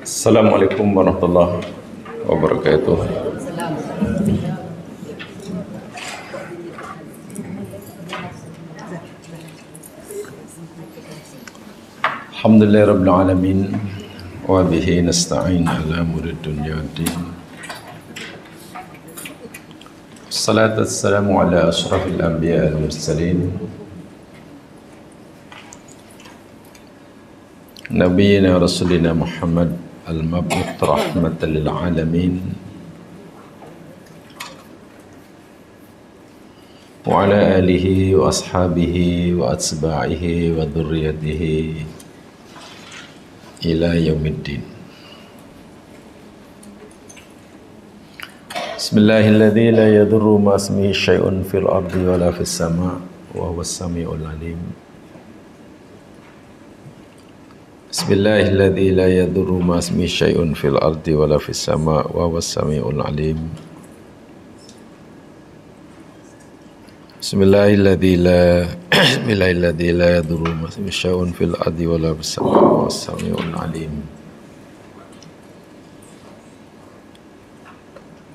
Assalamualaikum warahmatullahi wabarakatuh. Alhamdulillah rabbil alamin wa bihi nasta'in ala umuri dunya waddin. Assalatu wassalamu ala asyrafil anbiya wal mursalin Nabiyyina Rasulina Muhammad al-mab'uth rahmatan lil alamin wa ala alihi wa ashabihi wa atba'ihi wa dhurriyyatihi ila yaumiddin. Bismillahilladzi la yadurru ma ismihi syai'un fil ardi wa la fis sama' wa huwas samiul alim. Bismillahilladzi la yadurru ma ismihi syai'un fil ardi wa la fis sama' wa huwas samiul alim. Bismillahilladzi la yadurru ma ismihi syai'un fil ardi wa la fis sama' wa huwas samiul alim.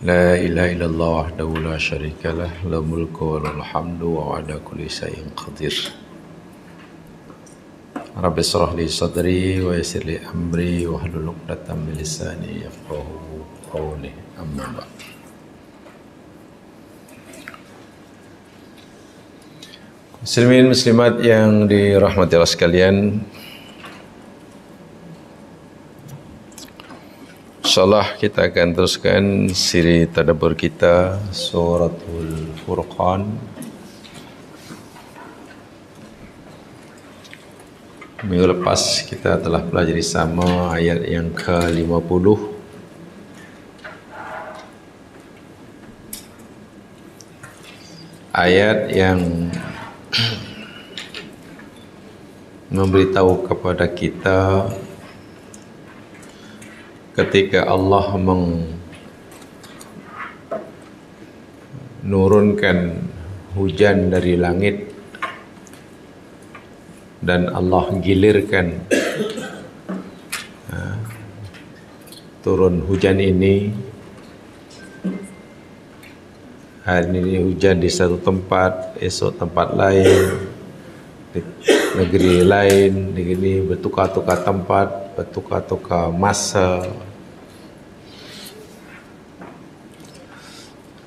La ilaha illallah wahdahu la syarika lah, lahul mulku wa lahul hamdu wa ala kulli syai'in qadir. Rabbi shrah li sadri wa yassir li amri wa hlul 'uqdatam min lisani yafqahu qawli. Amma ba'd. Muslimin muslimat yang dirahmati Allah sekalian, insyaallah kita akan teruskan siri tadabbur kita Suratul Furqan. Minggu lepas kita telah pelajari sama ayat yang ke-50. Ayat yang memberitahu kepada kita ketika Allah menurunkan hujan dari langit dan Allah gilirkan turun hujan ini. Hari ini hujan di satu tempat, esok tempat lain, di negeri lain, begini bertukar-tukar tempat, bertukar-tukar masa.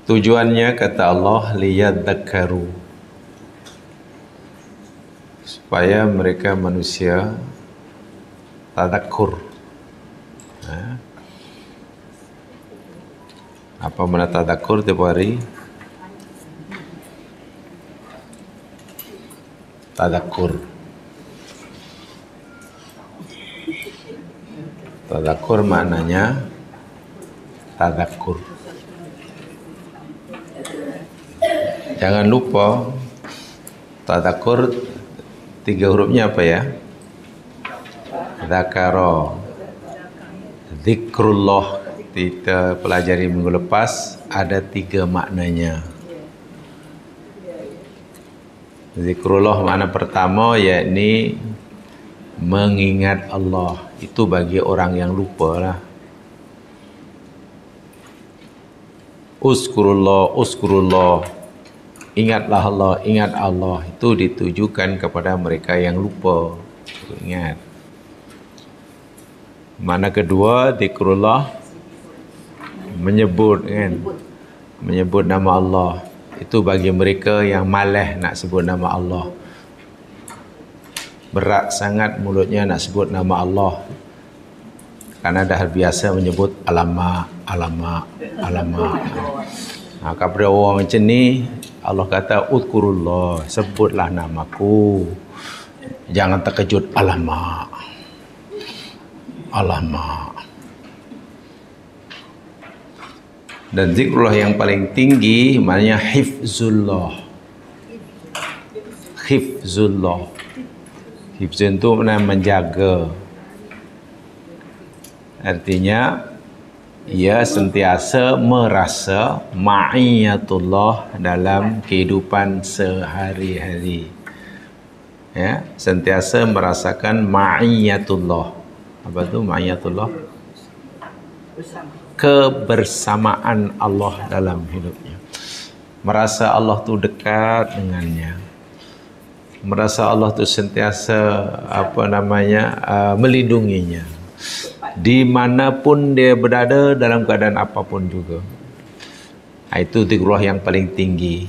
Tujuannya kata Allah liyadzakkaru, supaya mereka manusia tadakkur. Apa mana tadakkur tiap hari? Tadakkur. Tadakkur maknanya tadakkur. Jangan lupa tadakkur 3 hurufnya apa ya? Dzakara. Zikrullah kita pelajari minggu lepas, ada 3 maknanya. Zikrullah makna pertama yakni mengingat Allah. Itu bagi orang yang lupa lah. Uskurullah, ingatlah Allah, ingat Allah. Itu ditujukan kepada mereka yang lupa. Ingat. Makna kedua, zikrullah menyebut, kan? Menyebut nama Allah. Itu bagi mereka yang malas nak sebut nama Allah. Berat sangat mulutnya nak sebut nama Allah, karena dah biasa menyebut alamak. Kepada orang macam ni, Allah kata uzkurullah, sebutlah namaku. Jangan terkejut alamak. Dan zikrullah yang paling tinggi maknanya hifzullah. Hifzullah itu maknanya menjaga. Artinya ia sentiasa merasa ma'iyatullah dalam kehidupan sehari-hari. Ya, sentiasa merasakan ma'iyatullah. Apa tu ma'iyatullah? kebersamaan Allah dalam hidupnya. Merasa Allah tu dekat dengannya. Merasa Allah tu sentiasa melindunginya. Dimanapun dia berada, dalam keadaan apapun juga. Itu zikrullah yang paling tinggi.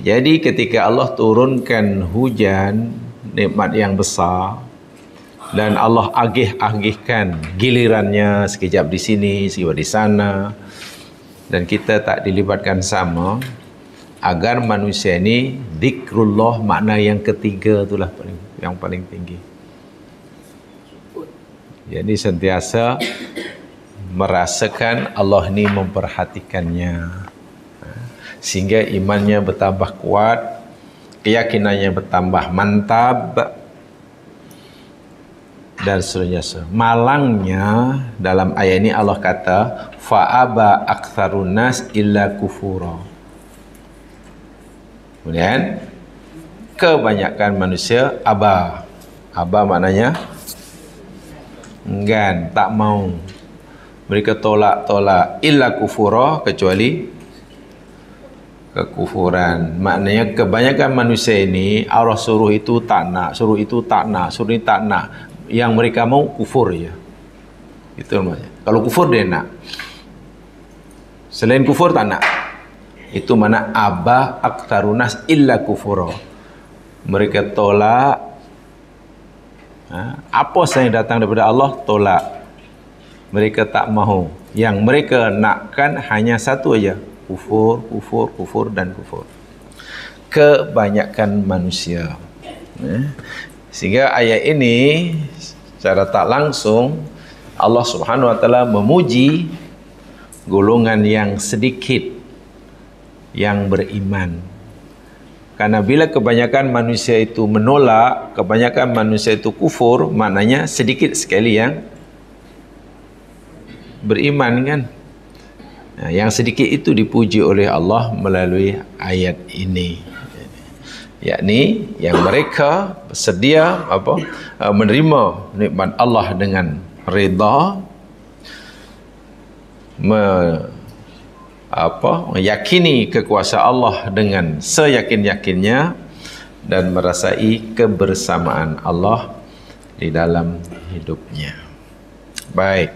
Jadi ketika Allah turunkan hujan, nikmat yang besar, dan Allah agih-agihkan gilirannya, sekejap di sini, sekejap di sana, dan kita tak dilibatkan sama, agar manusia ini zikrullah, makna yang ketiga itulah yang paling tinggi. Jadi sentiasa merasakan Allah ini memperhatikannya, sehingga imannya bertambah kuat, keyakinannya bertambah mantap, dan seterusnya. Malangnya dalam ayat ini Allah kata fa'aba aktsarun nas illa kufura. Kemudian kebanyakan manusia aba maknanya enggan, tak mau. Mereka tolak illa kufura, kecuali kekufuran. Maknanya kebanyakan manusia ini Allah suruh itu tak nak, suruh itu tak nak, suruh ini tak nak. Yang mereka mau kufur ya. Itu maksudnya. Kalau kufur dia nak. Selain kufur tak nak. Itu mana aba aktarunas illa kufura. Mereka tolak apa yang datang daripada Allah, tolak. Mereka tak mahu. Yang mereka nakkan hanya satu aja, kufur, kufur, kufur dan kufur. Kebanyakan manusia. Sehingga ayat ini secara tak langsung Allah Subhanahu wa taala memuji golongan yang sedikit yang beriman. Karena bila kebanyakan manusia itu menolak, kebanyakan manusia itu kufur, maknanya sedikit sekali yang beriman kan. Yang sedikit itu dipuji oleh Allah melalui ayat ini. Yakni yang mereka bersedia menerima nikmat Allah dengan redha, meyakini kekuasaan Allah dengan seyakin-yakinnya, dan merasai kebersamaan Allah di dalam hidupnya. Baik.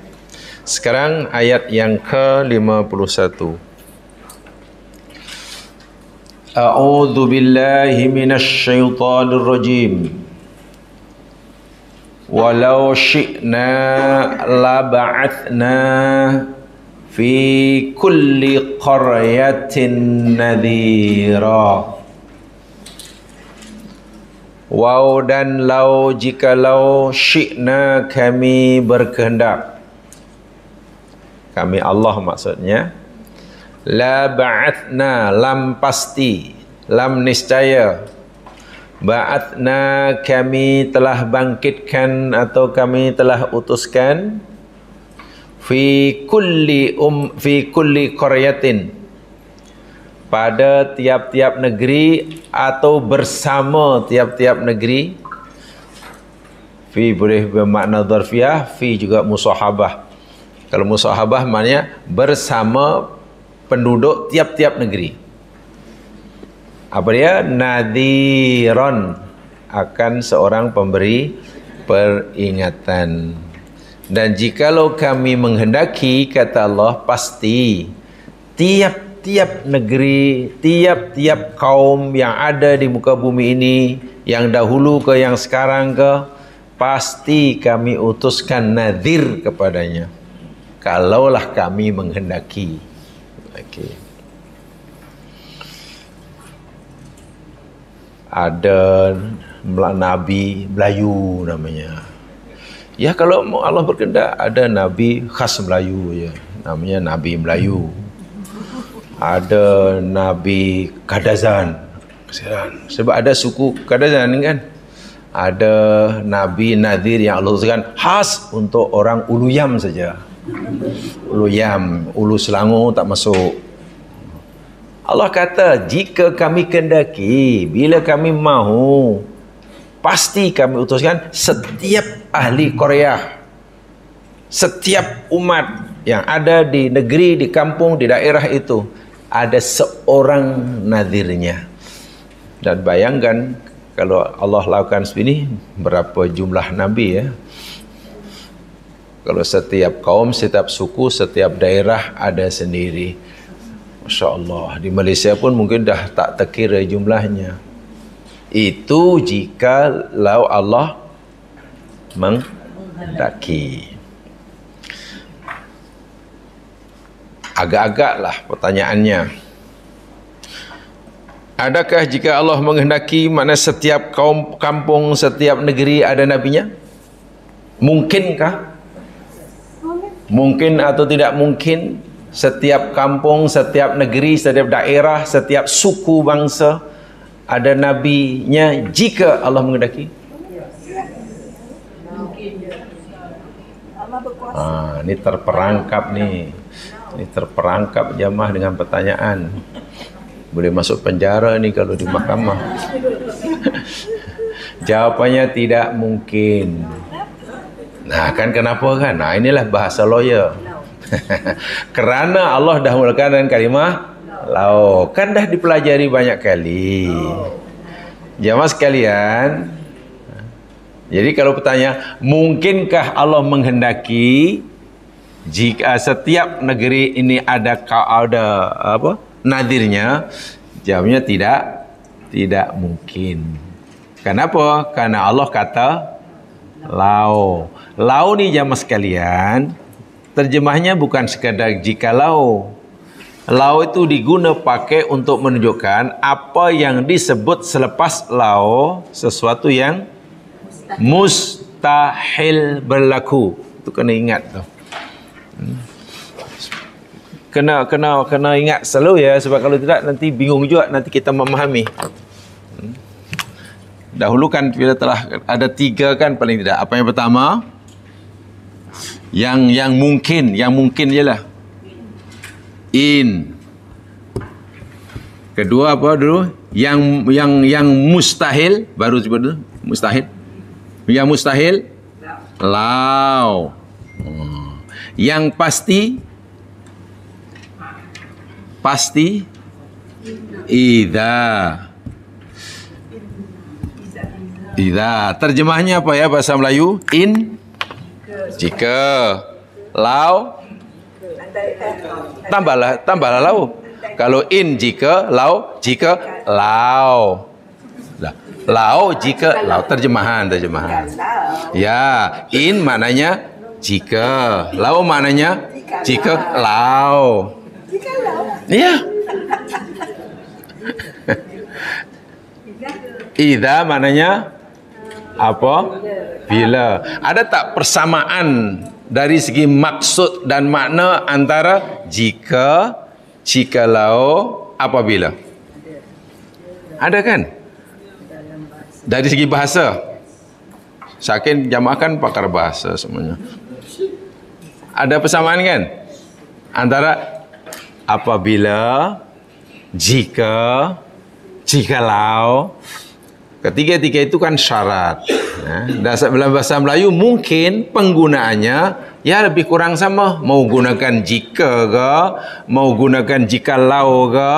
Sekarang ayat yang ke-51. A'udzu billahi minasy syaithanir rajim. Walau syi'na laba'atsna fi kulli qaryatin nadhira. Waw dan lau, jikalau syi'na kami berkehendak, kami Allah maksudnya, la ba'athna, lam pasti, lam niscaya, ba'athna kami telah bangkitkan atau kami telah utuskan, fi kulli qaryatin, pada tiap-tiap negeri atau bersama tiap-tiap negeri. Fi boleh bermakna dzarfiyah, fi juga musahabah. Kalau musahabah maknanya bersama penduduk tiap-tiap negeri. Apa dia? Nadhiran, akan seorang pemberi peringatan. Dan jikalau kami menghendaki, kata Allah, pasti tiap-tiap negeri, tiap-tiap kaum yang ada di muka bumi ini, yang dahulu ke yang sekarang ke, pasti kami utuskan nadhir kepadanya, kalaulah kami menghendaki. Okay. Ada Nabi Melayu namanya. Ya, kalau Allah berkehendak ada Nabi khas Melayu ya, namanya Nabi Melayu. Ada Nabi Kadazan, sebab ada suku Kadazan kan. Ada Nabi Nadir yang Allah utuskan khas untuk orang Uluyam saja. Uluyam, Ulu Selangor tak masuk. Allah kata, jika kami kehendaki, bila kami mahu, pasti kami utuskan setiap ahli Korea Setiap umat yang ada di negeri, di kampung, di daerah itu ada seorang nadhirnya. Dan bayangkan kalau Allah lakukan seperti ini, berapa jumlah nabi ya. Kalau setiap kaum, setiap suku, setiap daerah ada sendiri. Masya Allah. Di Malaysia pun mungkin dah tak terkira jumlahnya. Itu jika Allah menghendaki. Agak-agaklah pertanyaannya. Adakah jika Allah menghendaki, mana setiap kaum, kampung, setiap negeri ada nabinya? Mungkinkah? Mungkin atau tidak mungkin setiap kampung, setiap negeri, setiap daerah, setiap suku bangsa ada nabinya jika Allah menghendaki? Ini terperangkap nih. Ini terperangkap jamaah dengan pertanyaan. Boleh masuk penjara nih kalau di mahkamah. Jawapannya tidak mungkin. Nah, kan kenapa kan? Nah, inilah bahasa lawyer. Kerana Allah dah mulakan dengan kalimah lau. Kan dah dipelajari banyak kali. Jamaah sekalian. Jadi kalau bertanya, mungkinkah Allah menghendaki jika setiap negeri ini ada apa nadhirnya? Jawabnya tidak mungkin. Kenapa? Karena Allah kata lau. Lau ni jamaah sekalian, terjemahnya bukan sekadar jikalau. Lau itu diguna pakai untuk menunjukkan apa yang disebut selepas lau, sesuatu yang mustahil berlaku. Itu kena ingat tu. Kena ingat selalu ya, sebab kalau tidak nanti bingung juga nanti kita memahami. Dahulu kan kita telah ada 3 kan paling tidak. Apa yang pertama? Yang mungkin je lah. In. Kedua apa dulu? Yang mustahil, baru sebut dulu, mustahil. Yang mustahil lau. Yang pasti idza. Terjemahnya apa ya bahasa Melayu? In, jika. Lau, tambahlah lau. Kalau in jika, lau jika, lau. Lau jika, lau terjemahan. Ya, in maknanya jika, lau maknanya jika, lau. Iya. Idza maknanya apa? Bila. Ada tak persamaan dari segi maksud dan makna antara jika, jikalau, apabila? Ada kan? Dari segi bahasa. Sakin jamaah kan pakar bahasa semuanya. Ada persamaan kan? Antara apabila, jika, jikalau. Ketiga-tiga itu kan syarat. Dalam bahasa Melayu mungkin penggunaannya ya lebih kurang sama. Mau gunakan jika ke, mau gunakan jikalau ke,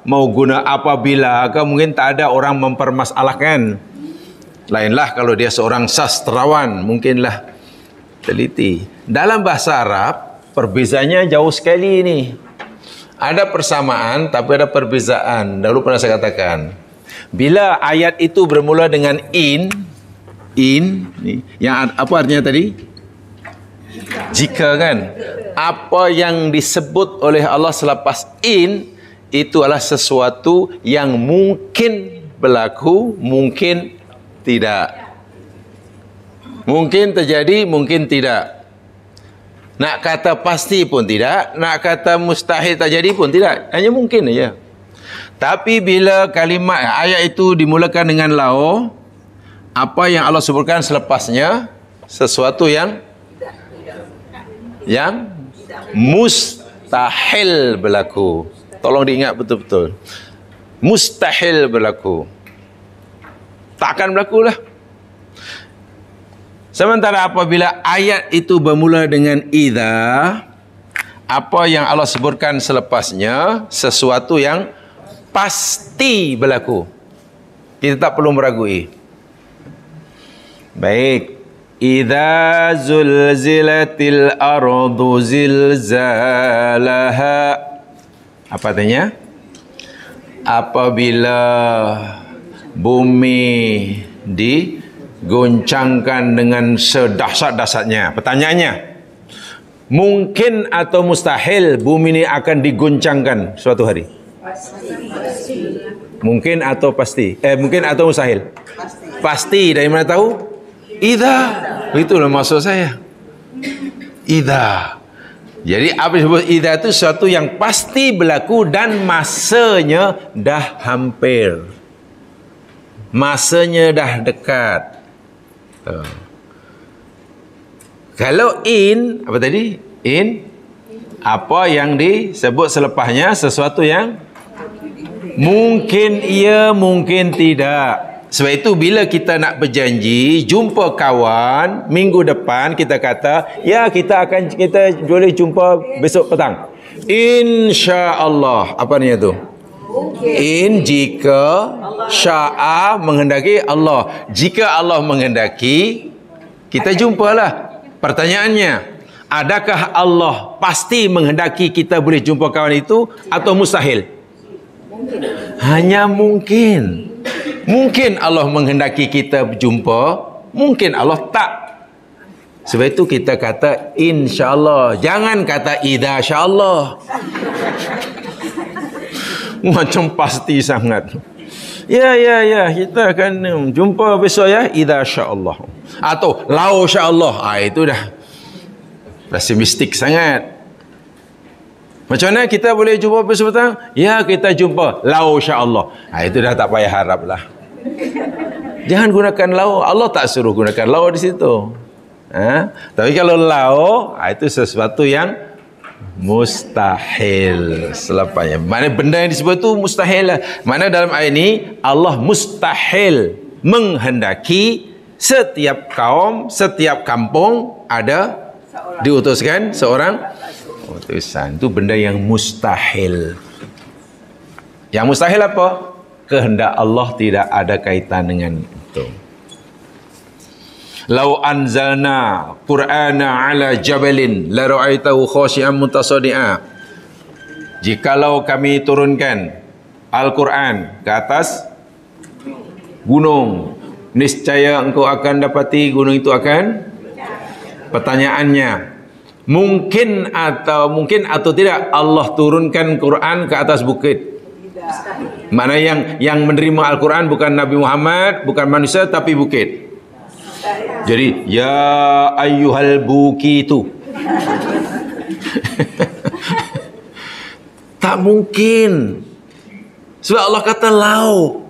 mau guna apabila ke, mungkin tak ada orang mempermasalahkan. Lainlah kalau dia seorang sastrawan, mungkinlah teliti. Dalam bahasa Arab perbezaannya jauh sekali ini. Ada persamaan tapi ada perbezaan. Dahulu pernah saya katakan, bila ayat itu bermula dengan in, yang apa artinya tadi? Jika kan? Apa yang disebut oleh Allah selepas in, itu adalah sesuatu yang mungkin berlaku, mungkin tidak. Mungkin terjadi, mungkin tidak. Nak kata pasti pun tidak, nak kata mustahil terjadi pun tidak. Hanya mungkin saja. Tapi bila kalimat ayat itu dimulakan dengan lau, apa yang Allah sebutkan selepasnya sesuatu yang mustahil berlaku. Tolong diingat betul-betul. Mustahil berlaku. Takkan berlaku lah. Sementara apabila ayat itu bermula dengan idza, apa yang Allah sebutkan selepasnya sesuatu yang pasti berlaku. Kita tak perlu meragui. Baik. Idza zulzilatil ardu zilzalaha. Apa artinya? Apabila bumi digoncangkan dengan sedahsyat-dahsyatnya. Pertanyaannya, mungkin atau mustahil bumi ini akan digoncangkan suatu hari? Mungkin atau pasti? Mungkin atau mustahil? Pasti. Dari mana tahu? Idza. Itulah maksud saya. Idza. Jadi apa disebut idza itu sesuatu yang pasti berlaku dan masanya dah hampir. Masanya dah dekat. Kalau in, apa tadi? In, apa yang disebut selepasnya sesuatu yang mungkin iya, mungkin tidak. Sebab itu bila kita nak berjanji jumpa kawan minggu depan, kita kata ya kita boleh jumpa besok petang, insya-Allah. Apa ni tu? In, jika, sya'a, menghendaki Allah. Jika Allah menghendaki, kita jumpalah. Pertanyaannya, adakah Allah pasti menghendaki kita boleh jumpa kawan itu atau mustahil? Hanya mungkin. Mungkin Allah menghendaki kita berjumpa, mungkin Allah tak. Sebab itu kita kata insya-Allah. Jangan kata idza sya-Allah. Macam pasti sangat. Ya, kita akan jumpa besok ya, idza sya-Allah. Atau lau sya-Allah. Itu dah rasa mistik sangat. Macam mana kita boleh jumpa besok petang? Ya, kita jumpa lau sya-Allah. Itu dah tak payah harap lah. Jangan gunakan lau. Allah tak suruh gunakan lau di situ. Tapi kalau lau, itu sesuatu yang mustahil selepasnya. Mana benda yang disebut itu mustahil lah. Mana dalam ayat ini Allah mustahil menghendaki setiap kaum, setiap kampung ada diutuskan seorang utusan. Itu benda yang mustahil. Yang mustahil apa? Kehendak Allah tidak ada kaitan dengan itu. Lau anzalna Qur'ana ala jabalin la ra'aitahu khashi'an mutasaddi'a. Jikalau kami turunkan Al-Quran ke atas gunung, niscaya engkau akan dapati gunung itu akan. Pertanyaannya, mungkin atau tidak Allah turunkan Quran ke atas bukit? Mana yang menerima Al-Quran bukan Nabi Muhammad, bukan manusia, tapi bukit. Jadi ya ayyuhal bukitu. Tak mungkin. Sebab Allah kata lau.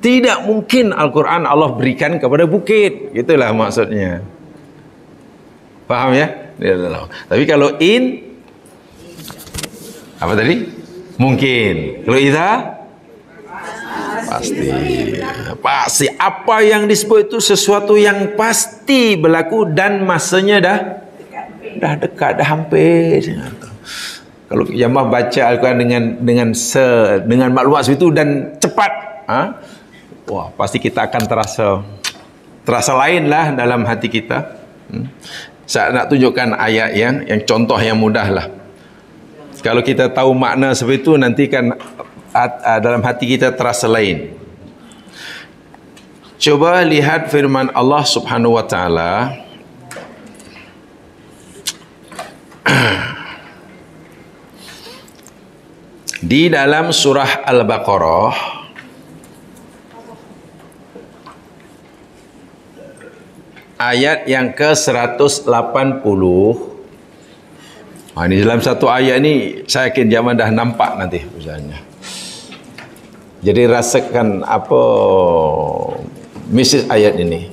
Tidak mungkin Al-Quran Allah berikan kepada bukit. Itulah maksudnya. Faham ya? Tapi kalau in, apa tadi? Mungkin. Kalau idza, pasti. Pasti. Apa yang disebut itu sesuatu yang pasti berlaku dan masanya dah dekat, dah hampir. Kalau jemaah baca Al-Quran dengan maklumat seperti itu dan cepat, wah, pasti kita akan terasa lain lah dalam hati kita. Saya nak tunjukkan ayat yang contoh yang mudah lah. Kalau kita tahu makna seperti itu, nanti kan dalam hati kita terasa lain. Coba lihat firman Allah Subhanahu wa taala di dalam surah Al-Baqarah ayat yang ke-180. Ini dalam satu ayat ni saya yakin zaman dah nampak nanti misalnya. Jadi rasakan apa mesej ayat ini.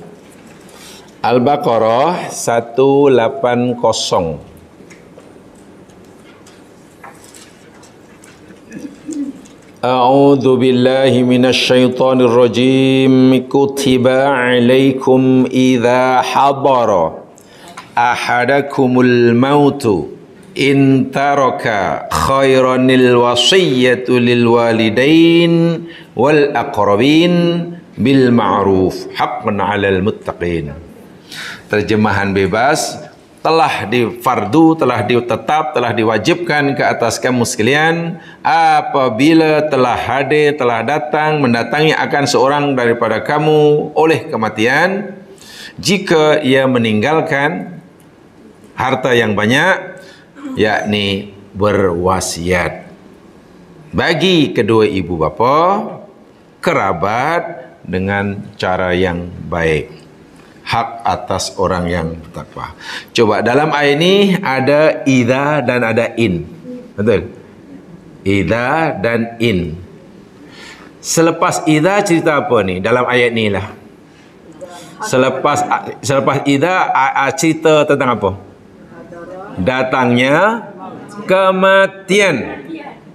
Al-Baqarah 180. A'udzu billahi minasyaitonir rajim. Kutiba 'alaikum idza hadara ahadakumul mautu in taraka khairanil wasiyyatu lil walidain wal aqrabin bil ma'ruf haqqan 'alal muttaqin. Terjemahan bebas, telah difardu, telah ditetap, telah diwajibkan ke atas kamu sekalian apabila telah hadir, telah datang, mendatangi akan seorang daripada kamu oleh kematian, jika ia meninggalkan harta yang banyak, yakni berwasiat bagi kedua ibu bapa, kerabat dengan cara yang baik. Hak atas orang yang bertakwa. Coba dalam ayat ini ada idza dan ada in. Betul? Idza dan in. Selepas idza cerita apa ni? Dalam ayat ni lah. Selepas idza cerita tentang apa? Datangnya kematian.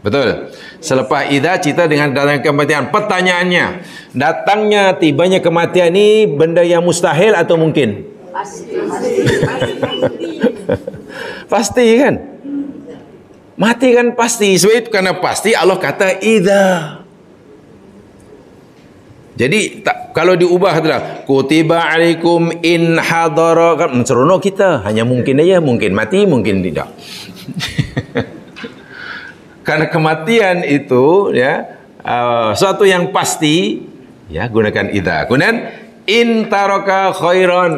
Betul. Selepas idza cerita dengan datangnya kematian. Pertanyaannya, datangnya tibanya kematian ni benda yang mustahil atau mungkin? Pasti. Pasti kan? Mati kan pasti. Sebab itu karena pasti Allah kata idza. Jadi kalau diubah itulah kutiba alaikum in hadara, kan seronok kita. Hanya mungkin aja, mungkin mati, mungkin tidak. Karena kematian itu ya suatu yang pasti, ya gunakan idza. Kemudian in taraka khairan.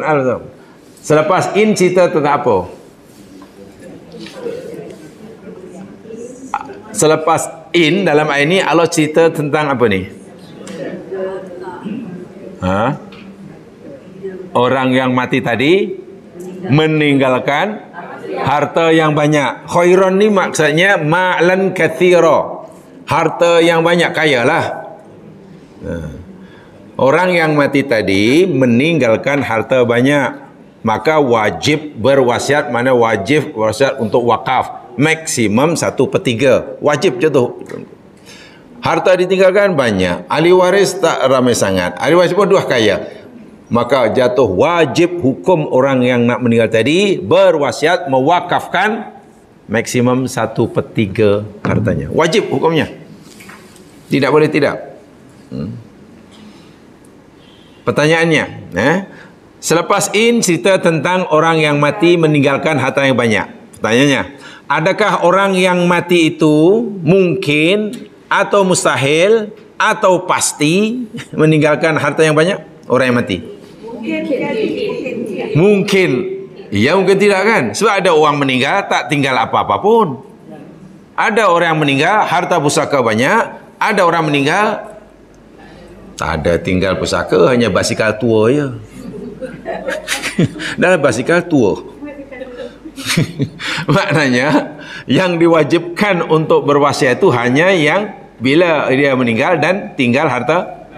Selepas in cerita tentang apa? Selepas in dalam ayat ini Allah cerita tentang apa ni? Orang yang mati tadi meninggalkan harta yang banyak. Khairan ni maksudnya ma'lan katsira. Harta yang banyak, kayalah. Orang yang mati tadi meninggalkan harta banyak, maka wajib berwasiat. Mana wajib berwasiat untuk wakaf maksimum 1/3. Wajib jatuh. Harta ditinggalkan banyak, ahli waris tak ramai sangat, ahli waris pun dua kaya, maka jatuh wajib hukum orang yang nak meninggal tadi berwasiat mewakafkan maksimum 1/3 hartanya. Wajib hukumnya. Tidak boleh tidak. Pertanyaannya, selepas in cerita tentang orang yang mati meninggalkan harta yang banyak. Pertanyaannya, adakah orang yang mati itu mungkin atau mustahil atau pasti meninggalkan harta yang banyak? Orang yang mati mungkin, ya mungkin tidak kan? Sebab ada orang meninggal tak tinggal apa-apa pun. Ada orang yang meninggal harta pusaka banyak, ada orang meninggal tak ada tinggal pusaka, hanya basikal tua je. Dan basikal tua. Maknanya yang diwajibkan untuk berwasiat itu hanya yang bila dia meninggal dan tinggal harta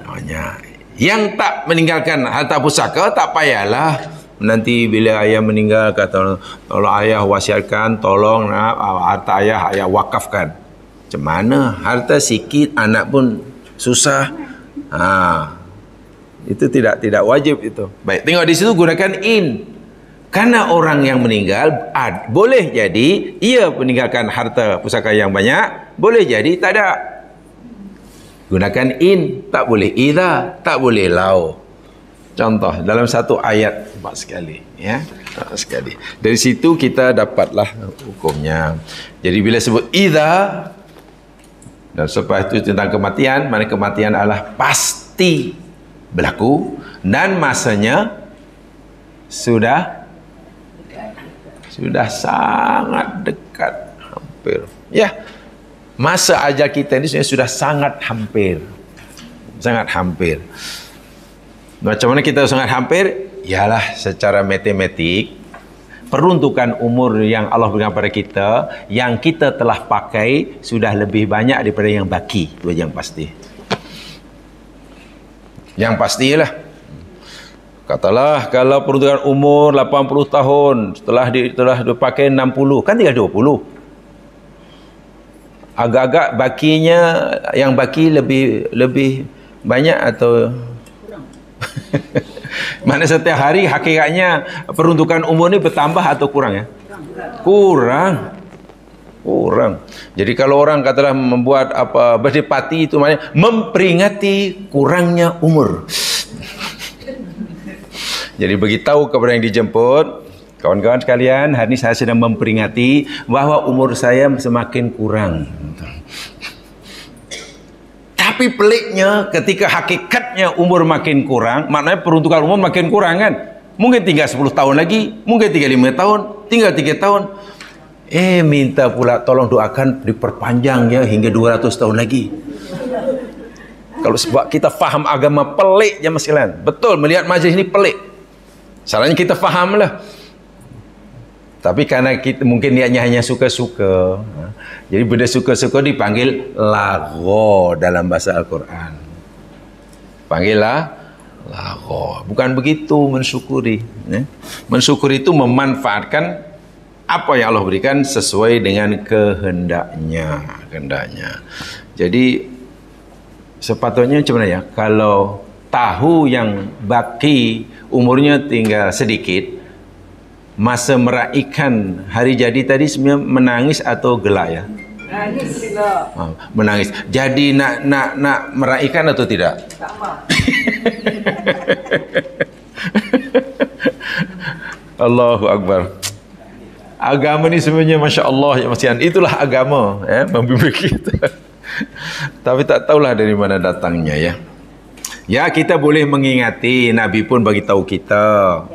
banyak. Yang tak meninggalkan harta pusaka tak payahlah. Nanti bila ayah meninggal kata tolong ayah wasiatkan, tolong harta ayah wakafkan. Macam mana? Harta sikit, anak pun susah. Itu tidak wajib itu. Baik, tengok di situ gunakan in. Karena orang yang meninggal boleh jadi ia meninggalkan harta pusaka yang banyak, boleh jadi tak ada. Gunakan in, tak boleh idza, tak boleh lau. Contoh dalam satu ayat 4 sekali, ya. 4 sekali. Dari situ kita dapatlah hukumnya. Jadi bila sebut idza dan selepas itu tentang kematian, mana kematian adalah pasti berlaku dan masanya sudah sangat dekat, hampir. Ya, masa ajal kita ini sudah sangat hampir. Sangat hampir. Macam mana kita sangat hampir? Ialah secara matematik, peruntukan umur yang Allah berikan pada kita, yang kita telah pakai sudah lebih banyak daripada yang baki. Itu yang pasti. Yang pastilah. Katalah kalau peruntukan umur 80 tahun, telah dipakai 60, kan tinggal 20. Agak-agak bakinya, yang baki lebih banyak atau mana setiap hari hakikatnya peruntukan umur ni bertambah atau kurang ya? Kurang. Jadi kalau orang katalah membuat apa birthday party, itu maknanya memperingati kurangnya umur. Jadi beritahu kepada yang dijemput, kawan-kawan sekalian, hari ini saya sedang memperingati bahawa umur saya semakin kurang. Tapi peliknya ketika hakikatnya umur makin kurang, maknanya peruntukan umur makin kurang kan. Mungkin tinggal 10 tahun lagi, mungkin tinggal 5 tahun, tinggal 3 tahun. Minta pula tolong doakan diperpanjang ya hingga 200 tahun lagi. Kalau sebab kita faham agama pelik jemaah sekalian. Betul, melihat majlis ini pelik. Salahnya kita fahamlah. Tapi karena kita mungkin niatnya hanya suka-suka, jadi benda suka-suka dipanggil lagho dalam bahasa Al-Quran. Panggillah lagho. Bukan begitu mensyukuri. Mensyukuri itu memanfaatkan apa yang Allah berikan sesuai dengan kehendaknya. Jadi sepatutnya macam mana ya? Kalau tahu yang baki umurnya tinggal sedikit, masa meraihkan hari jadi tadi sebenarnya menangis atau gelak ya? Menangis. Jadi nak meraihkan atau tidak? Sama. Allahu Akbar. Agama ni sebenarnya Masya Allah ya Masian. Itulah agama ya, membimbing kita. Tapi tak tahulah dari mana datangnya ya. Ya, kita boleh mengingati, Nabi pun bagi tahu kita.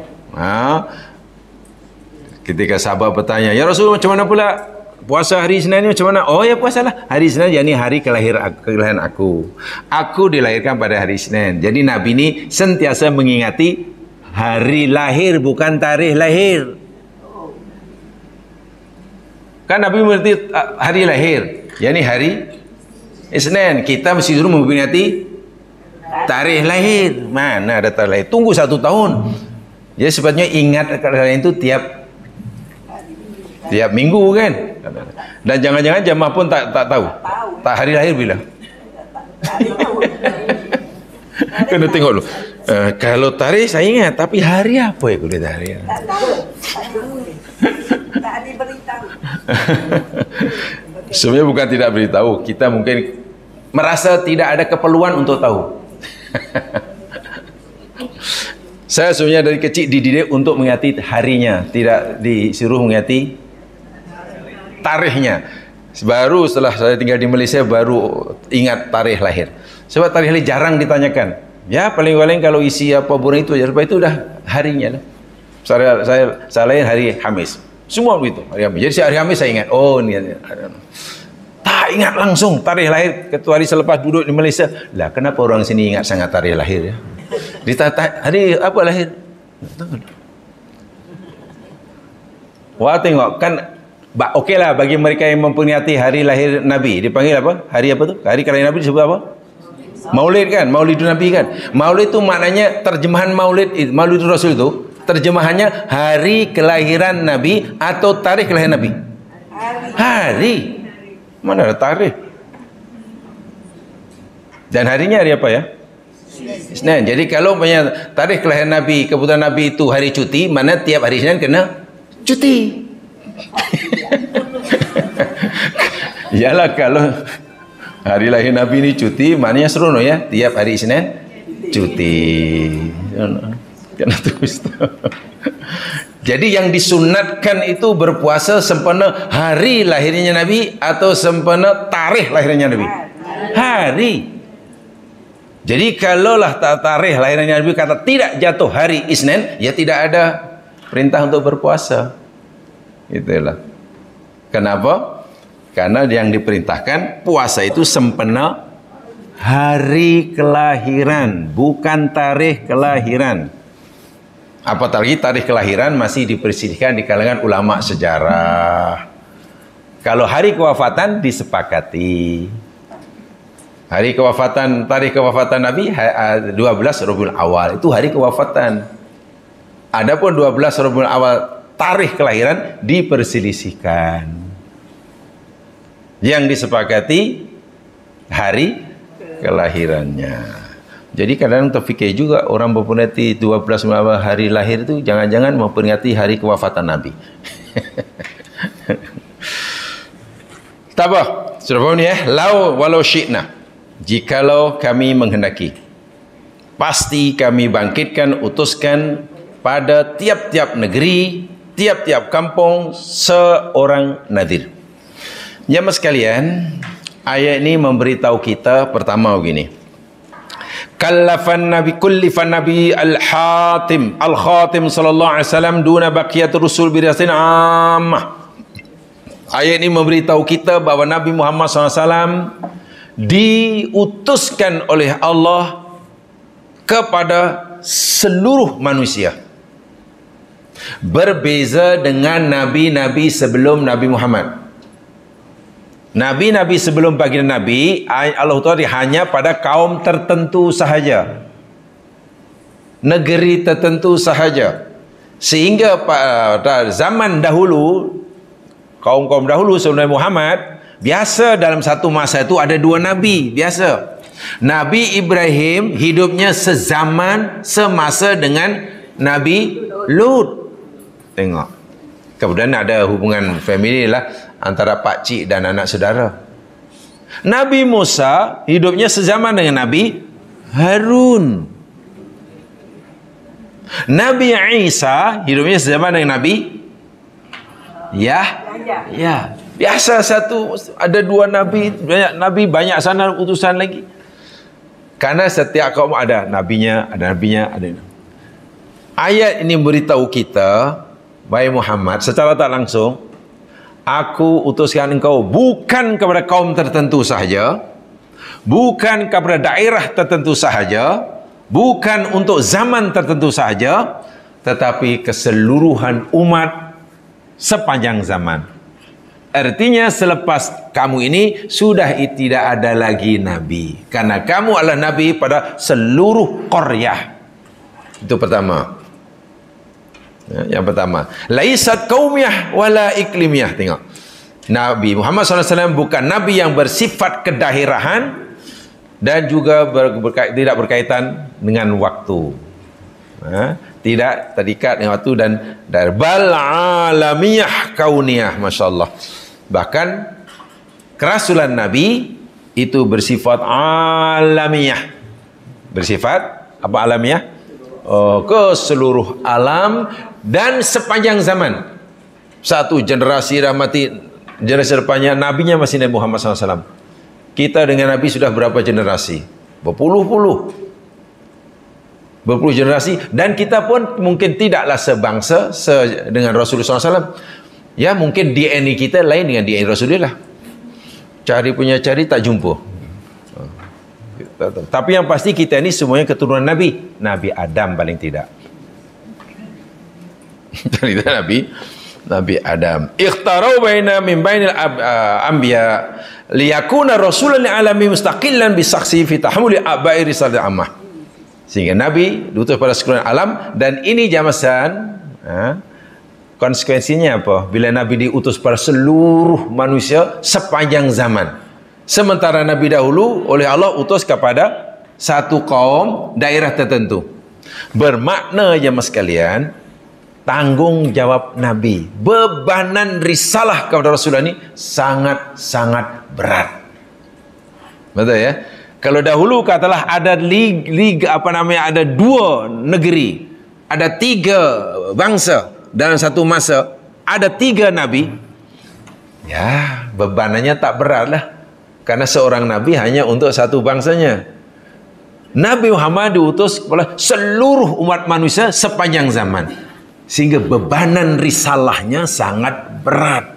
Ketika sahabat bertanya, "Ya Rasul, macam mana pula puasa hari Isnin ni macam mana?" "Oh ya, puasalah hari Isnin, yakni hari kelahiran aku. Aku dilahirkan pada hari Isnin." Jadi Nabi ni sentiasa mengingati hari lahir, bukan tarikh lahir. Kan Nabi mengerti hari lahir, yakni hari Isnin. Kita mesti suruh memperingati tarikh lahir. Mana ada tarikh lahir? Tunggu 1 tahun. Jadi sebabnya ingat kalian itu tiap minggu kan. Dan jangan-jangan jemaah pun tak tahu. Tak hari lahir bila. Kena tengok dulu. Kalau tarikh saya ingat, tapi hari apa ya kulit hari? Tak tahu. Tak diberitahu. Sebenarnya bukan tidak beritahu, kita mungkin merasa tidak ada keperluan untuk tahu. Saya sebenarnya dari kecil dididik untuk mengingati harinya, tidak disuruh mengingati tarikhnya. Baru setelah saya tinggal di Malaysia baru ingat tarikh lahir. Sebab tarikh lahir jarang ditanyakan. Ya paling-paling kalau isi apa burung itu, ya itu dah harinya lah. Saya lahir hari Khamis. Semua begitu hari Khamis. Jadi hari Khamis saya ingat, oh ni tak ingat langsung tarikh lahir kecuali selepas duduk di Malaysia. Lah kenapa orang sini ingat sangat tarikh lahir ya? Hari apa lahir? Wah tengok kan, okeylah bagi mereka yang memperingati hari lahir Nabi dipanggil apa? Hari apa tu? Hari kelahiran Nabi disebut apa? Maulid kan? Maulidun Nabi kan? Maulid itu maknanya terjemahan Maulidun Rasul itu terjemahannya hari kelahiran Nabi atau tarikh kelahiran Nabi? Hari. Mana ada tarikh? Dan harinya hari apa ya? Isnin. Jadi kalau punya tarikh kelahiran Nabi, kebetulan Nabi itu hari cuti, mana tiap hari Isnin kena cuti. Iyalah kalau hari lahir Nabi ini cuti, maknanya seronok ya, tiap hari Isnin cuti. Kena tulis. Jadi yang disunatkan itu berpuasa sempena hari lahirnya Nabi atau sempena tarikh lahirnya Nabi? Hari. Jadi kalaulah tarikh lahirnya Nabi kata tidak jatuh hari Isnin, ya tidak ada perintah untuk berpuasa. Itulah. Kenapa? Karena yang diperintahkan puasa itu sempena hari kelahiran, bukan tarikh kelahiran. Apatah tarikh kelahiran masih diperselisihkan di kalangan ulama sejarah. Kalau hari kewafatan disepakati. Hari kewafatan, tarikh kewafatan Nabi 12 Rabiul Awal itu hari kewafatan. Adapun 12 Rabiul Awal tarikh kelahiran diperselisihkan. yang disepakati hari kelahirannya. Jadi kadang terfikir juga orang memperingati 12 Muharram hari lahir itu jangan-jangan memperingati hari kewafatan Nabi. Tak apa, sudah faham ni walau syi'na, jikalau kami menghendaki, pasti kami bangkitkan, utuskan pada tiap-tiap negeri, tiap-tiap kampung seorang nadir. Jemaah sekalian, ayat ini memberitahu kita pertama begini. Kallafan nabi kullifan nabi al-khatim sallallahu alaihi wasallam duna baqiyat rusul birasin ammah. Ayat ini memberitahu kita bahawa Nabi Muhammad SAW diutuskan oleh Allah kepada seluruh manusia, berbeza dengan nabi-nabi sebelum Nabi Muhammad. Nabi-nabi sebelum baginda Nabi, Allah Ta'ala hanya pada kaum tertentu sahaja, negeri tertentu sahaja. Sehingga pada zaman dahulu, kaum-kaum dahulu sebelum Nabi Muhammad, biasa dalam satu masa itu ada dua nabi, biasa. Nabi Ibrahim hidupnya sezaman, semasa dengan Nabi Lut. Tengok. Kemudian ada hubungan family lah antara pakcik dan anak saudara. Nabi Musa hidupnya sezaman dengan Nabi Harun. Nabi Isa hidupnya sezaman dengan Nabi Ya. Biasa satu, ada dua nabi, banyak sana utusan lagi. Karena setiap kaum ada nabinya. Ayat ini beritahu kita, wahai Muhammad, secara tak langsung, aku utuskan engkau bukan kepada kaum tertentu sahaja, bukan kepada daerah tertentu sahaja, bukan untuk zaman tertentu sahaja, tetapi keseluruhan umat sepanjang zaman. Artinya selepas kamu ini sudah tidak ada lagi nabi, karena kamu adalah nabi pada seluruh qaryah. Itu pertama. Yang pertama, laisat qaumiyah wala iklimiyah. Tengok, Nabi Muhammad SAW bukan nabi yang bersifat kedaerahan dan juga tidak berkaitan dengan waktu. Tidak terikat dengan waktu dan bal alamiyah kauniyah. Masya Allah. Bahkan kerasulan Nabi itu bersifat alamiyah. Bersifat apa alamiah? Ke seluruh alam dan sepanjang zaman. Satu generasi rahmati, generasi depannya nabinya masih Nabi Muhammad SAW. Kita dengan Nabi sudah berapa generasi? Berpuluh-puluh generasi, dan kita pun mungkin tidaklah sebangsa dengan Rasulullah SAW. Ya, mungkin DNA kita lain dengan DNA Rasulullah. Cari tak jumpa. Tapi yang pasti kita ini semuanya keturunan Nabi Adam paling tidak. Kita Nabi Adam. Ikhtarau baina min bainil anbiya liyakuna rasulan lil alamin mustaqillan bisaksi fi tahmuli abai risalah ammah. Sehingga Nabi diutus pada seluruh alam, dan ini jamasan konsekuensinya apa? Bila Nabi diutus pada seluruh manusia sepanjang zaman. Sementara Nabi dahulu oleh Allah utus kepada satu kaum daerah tertentu. Bermakna jemaah sekalian, tanggungjawab Nabi, bebanan risalah kepada Rasulullah ini sangat-sangat berat. Betul ya? Kalau dahulu katalah ada ada dua negeri, ada tiga bangsa dalam satu masa, ada tiga nabi, ya bebanannya tak berat lah, karena seorang nabi hanya untuk satu bangsanya. Nabi Muhammad diutus kepada seluruh umat manusia sepanjang zaman, sehingga bebanan risalahnya sangat berat.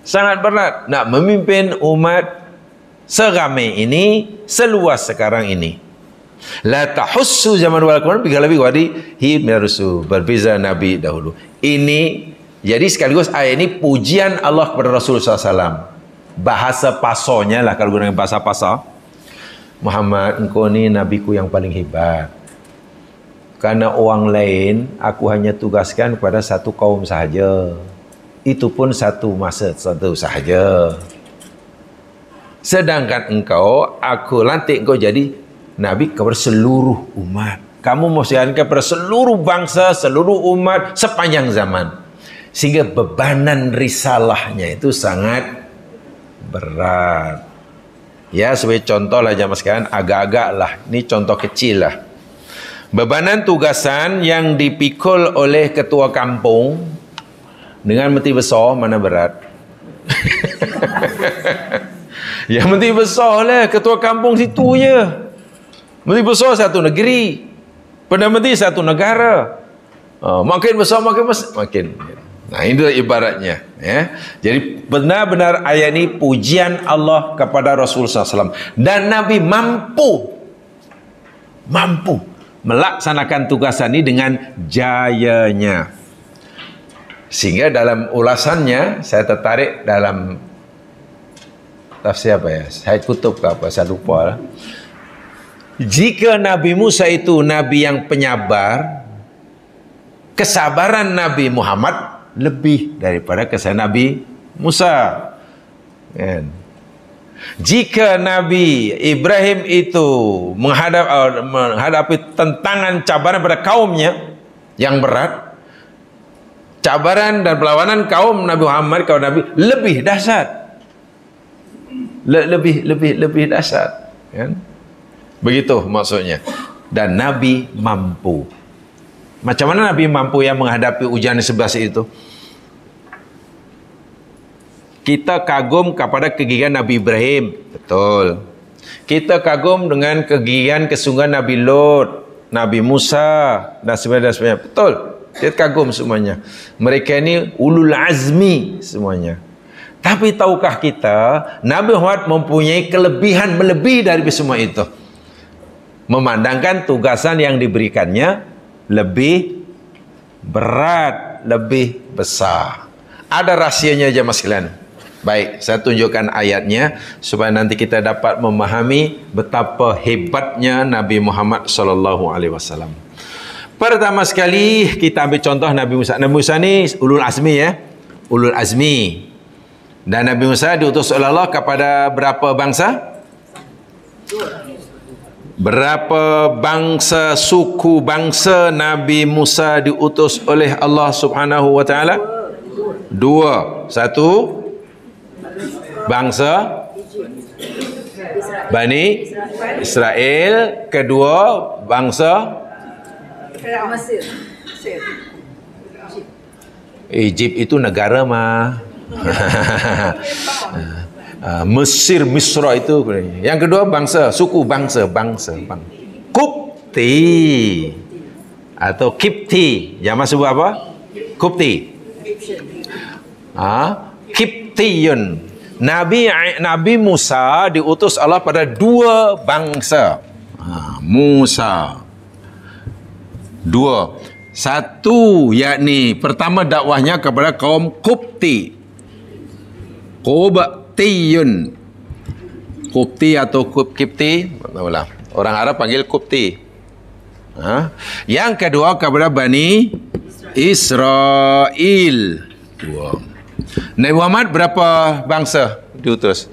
Sangat berat nak memimpin umat seramai ini, seluas sekarang ini. La tahussu zaman wal Quran bigalabi wadi hi rasul, berbeza nabi dahulu. Ini jadi sekaligus ayat ini pujian Allah kepada Rasulullah SAW. Bahasa pasonya lah, kalau gunakan bahasa pasar, Muhammad, engkau ni nabiku yang paling hebat. Karena orang lain aku hanya tugaskan kepada satu kaum sahaja. Itu pun satu masa satu sahaja. Sedangkan engkau, aku lantik engkau jadi nabi kepada seluruh umat. Kamu mesti kepada seluruh bangsa, seluruh umat sepanjang zaman. Sehingga bebanan risalahnya itu sangat berat. Ya, sebagai contoh lah jamaah sekalian, agak-agak lah. Ini contoh kecil lah. Bebanan tugasan yang dipikul oleh ketua kampung dengan menteri besar mana berat? Ya menteri besar lah, ketua kampung situ je. Menteri besar satu negeri, Perdana Menteri satu negara. Makin besar makin. Nah, ini ibaratnya, ya. Jadi benar-benar ayat ini pujian Allah kepada Rasulullah SAW, dan Nabi mampu melaksanakan tugasan ini dengan jayanya. Sehingga dalam ulasannya saya tertarik dalam tafsir apa ya? Saya kutub ke apa? Saya lupa lah. Jika Nabi Musa itu nabi yang penyabar, kesabaran Nabi Muhammad lebih daripada kesabaran Nabi Musa. Jika Nabi Ibrahim itu menghadapi tantangan cabaran pada kaumnya yang berat, cabaran dan perlawanan kaum Nabi Muhammad, kaum Nabi lebih dahsyat. Lebih dahsyat, kan? Begitu maksudnya. Dan Nabi mampu. Macam mana Nabi mampu yang menghadapi ujian 11 itu? Kita kagum kepada kegigihan Nabi Ibrahim, betul. Kita kagum dengan kegigihan kesungguhan Nabi Lot, Nabi Musa dan sebagainya, betul. Kita kagum semuanya. Mereka ini ulul azmi semuanya. Tapi tahukah kita, Nabi Muhammad mempunyai kelebihan melebihi dari semua itu. Memandangkan tugasan yang diberikannya lebih berat, lebih besar. Ada rahsianya jemaah sekalian. Baik, saya tunjukkan ayatnya supaya nanti kita dapat memahami betapa hebatnya Nabi Muhammad SAW. Pertama sekali kita ambil contoh Nabi Musa. Nabi Musa ni ulul azmi, ya. Ulul azmi. Dan Nabi Musa diutus oleh Allah kepada berapa bangsa? Berapa bangsa, suku bangsa Nabi Musa diutus oleh Allah Subhanahu wa taala? 2. 1 bangsa Bani Israel, kedua bangsa Egypt itu negara mah. Mesir, Misra itu. Yang kedua bangsa, suku bangsa. Kupti atau Kipti. Jamaah sebut apa? Kupti. Kiptiyun. Nabi Musa diutus Allah pada 2 bangsa. Musa 2. 1 yakni pertama dakwahnya kepada kaum Kupti. Qubtiyun. Kupti atau Kipti, orang Arab panggil Kupti. Yang kedua kepada Bani Israel. 2. Nabi Muhammad berapa bangsa diutus?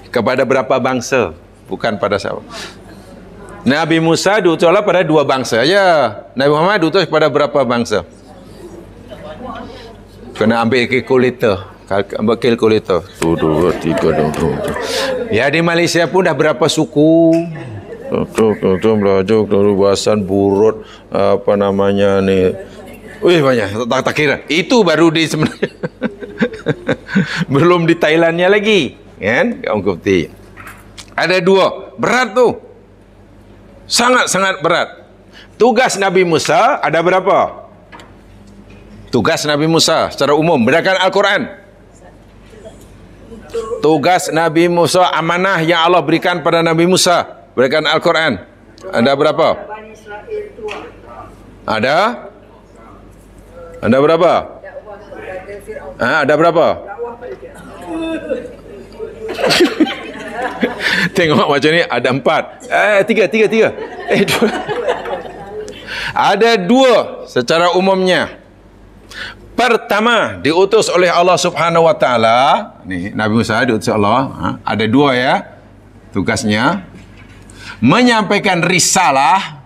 Kepada berapa bangsa? Bukan pada siapa. Nabi Musa diutus Allah pada 2 bangsa ya. Nabi Muhammad diutus pada berapa bangsa? Kena ambil kalkulator. Ambil kalkulator. 1, 2, 3, 4. Ya, di Malaysia pun dah berapa suku? Belajar dari bahasan burut apa namanya ni. Wih, banyak, tak kira. Itu baru di sebenarnya. Belum di Thailandnya lagi, kan? Kaum Kupti. Ada 2, berat tu. Sangat-sangat berat. Tugas Nabi Musa ada berapa? Tugas Nabi Musa secara umum berdasarkan Al-Quran. Tugas Nabi Musa, amanah yang Allah berikan pada Nabi Musa berdasarkan Al-Quran. Ada berapa? Ada? Ada berapa? Ada berapa? Tengok macam ni ada 4. 3. 2. Ada 2 secara umumnya. pertama diutus oleh Allah Subhanahu wa taala, nih Nabi Musa diutus Allah, ada dua ya tugasnya, menyampaikan risalah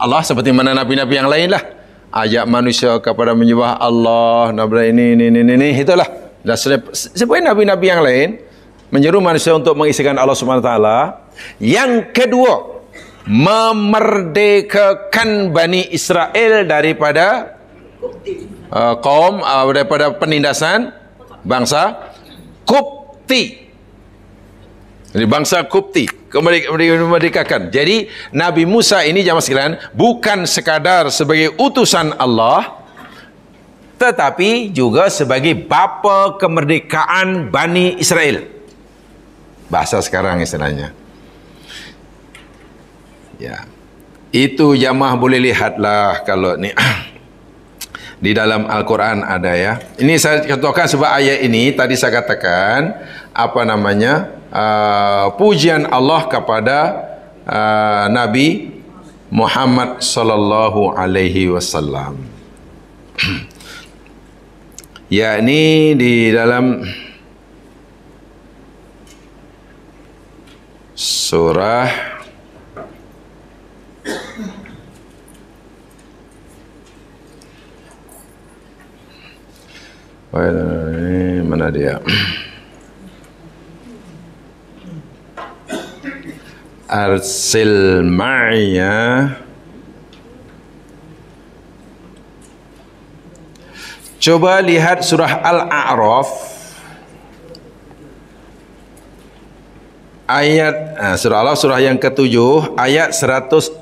Allah seperti mana nabi-nabi yang lain lah, ajak manusia kepada menyembah Allah, nabi ini itulah. Dan seperti nabi-nabi yang lain menyeru manusia untuk mengisahkan Allah Subhanahu wa taala. Yang kedua, memerdekakan Bani Israel daripada kaum daripada penindasan bangsa Qibti. Jadi bangsa Qibti memerdekakan. Jadi Nabi Musa ini jamaah sekalian bukan sekadar sebagai utusan Allah, tetapi juga sebagai bapa kemerdekaan Bani Israel. Bahasa sekarang istilahnya. Ya. Itu jamaah boleh lihatlah kalau ni di dalam Al-Quran ada ya. Ini saya contohkan sebab ayat ini tadi saya katakan apa namanya pujian Allah kepada Nabi Muhammad sallallahu alaihi wasallam. Yakni di dalam surah mana dia? Arsil ma'ya. Coba lihat surah Al-A'raf ayat surah Allah surah yang ke-7 ayat 105.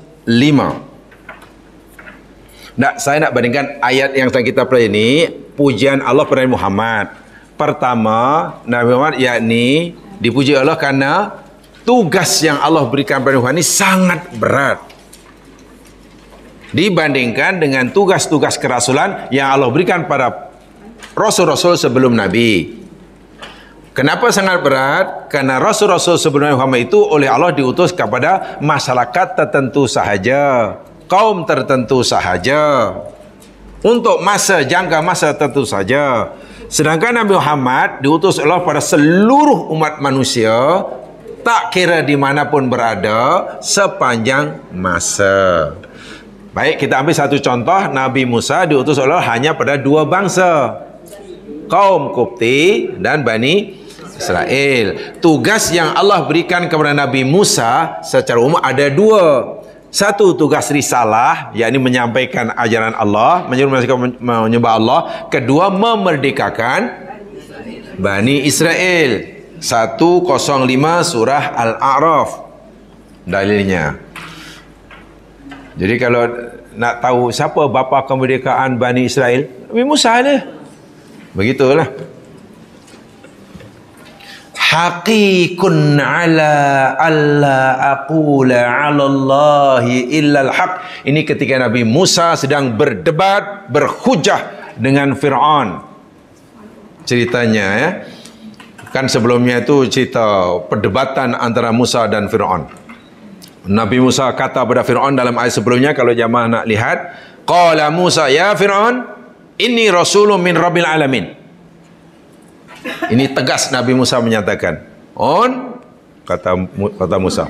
Saya nak bandingkan ayat yang kita pelajari ini, pujian Allah kepada Muhammad. Pertama, Nabi Muhammad yakni dipuji Allah karena tugas yang Allah berikan kepada Muhammad ini sangat berat dibandingkan dengan tugas-tugas kerasulan yang Allah berikan pada rasul-rasul sebelum Nabi. Kenapa sangat berat? Karena rasul-rasul sebelum Muhammad itu oleh Allah diutus kepada masyarakat tertentu sahaja, kaum tertentu sahaja, untuk jangka masa tertentu saja. Sedangkan Nabi Muhammad diutus Allah pada seluruh umat manusia, tak kira dimanapun berada, sepanjang masa. Baik, kita ambil satu contoh. Nabi Musa diutus Allah hanya pada dua bangsa, kaum Qibti dan Bani Israel. Tugas yang Allah berikan kepada Nabi Musa secara umum ada dua. Satu, tugas risalah, yakni menyampaikan ajaran Allah, menyembah Allah. Kedua, memerdekakan Bani Israel. 105 surah Al-A'raf dalilnya. Jadi kalau nak tahu siapa bapa kemerdekaan Bani Israel, Nabi Musa lah. Begitulah. Haqiqun ala alla aqula ala Allahi illa al-haq. Ini ketika Nabi Musa sedang berdebat, berhujah dengan Fir'aun. Ceritanya ya. Kan sebelumnya itu cerita perdebatan antara Musa dan Fir'aun. Nabi Musa kata pada Fir'aun dalam ayat sebelumnya, kalau jamaah nak lihat, qala Musa ya Fir'aun inni rasulun min rabbil alamin. Ini tegas Nabi Musa menyatakan. Kata Musa.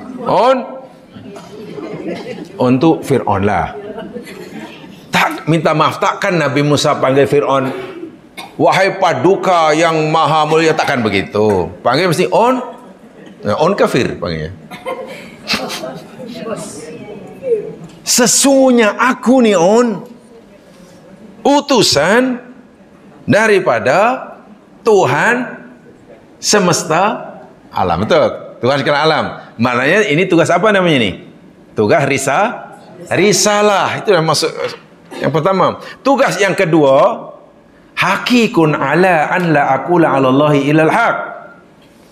Untuk Fir'aun lah. Tak minta maaf, takkan Nabi Musa panggil Fir'aun wahai paduka yang maha mulia, takkan begitu. Panggil mesti on kafir panggilnya. Sesungguhnya aku ni utusan daripada Tuhan semesta alam. Betul? Tugas sekalian alam. Maknanya ini tugas apa namanya ni? Tugas risalah. Itu yang maksud yang pertama. Tugas yang kedua, haqiqun ala an la aqula 'ala Allahi illal haq.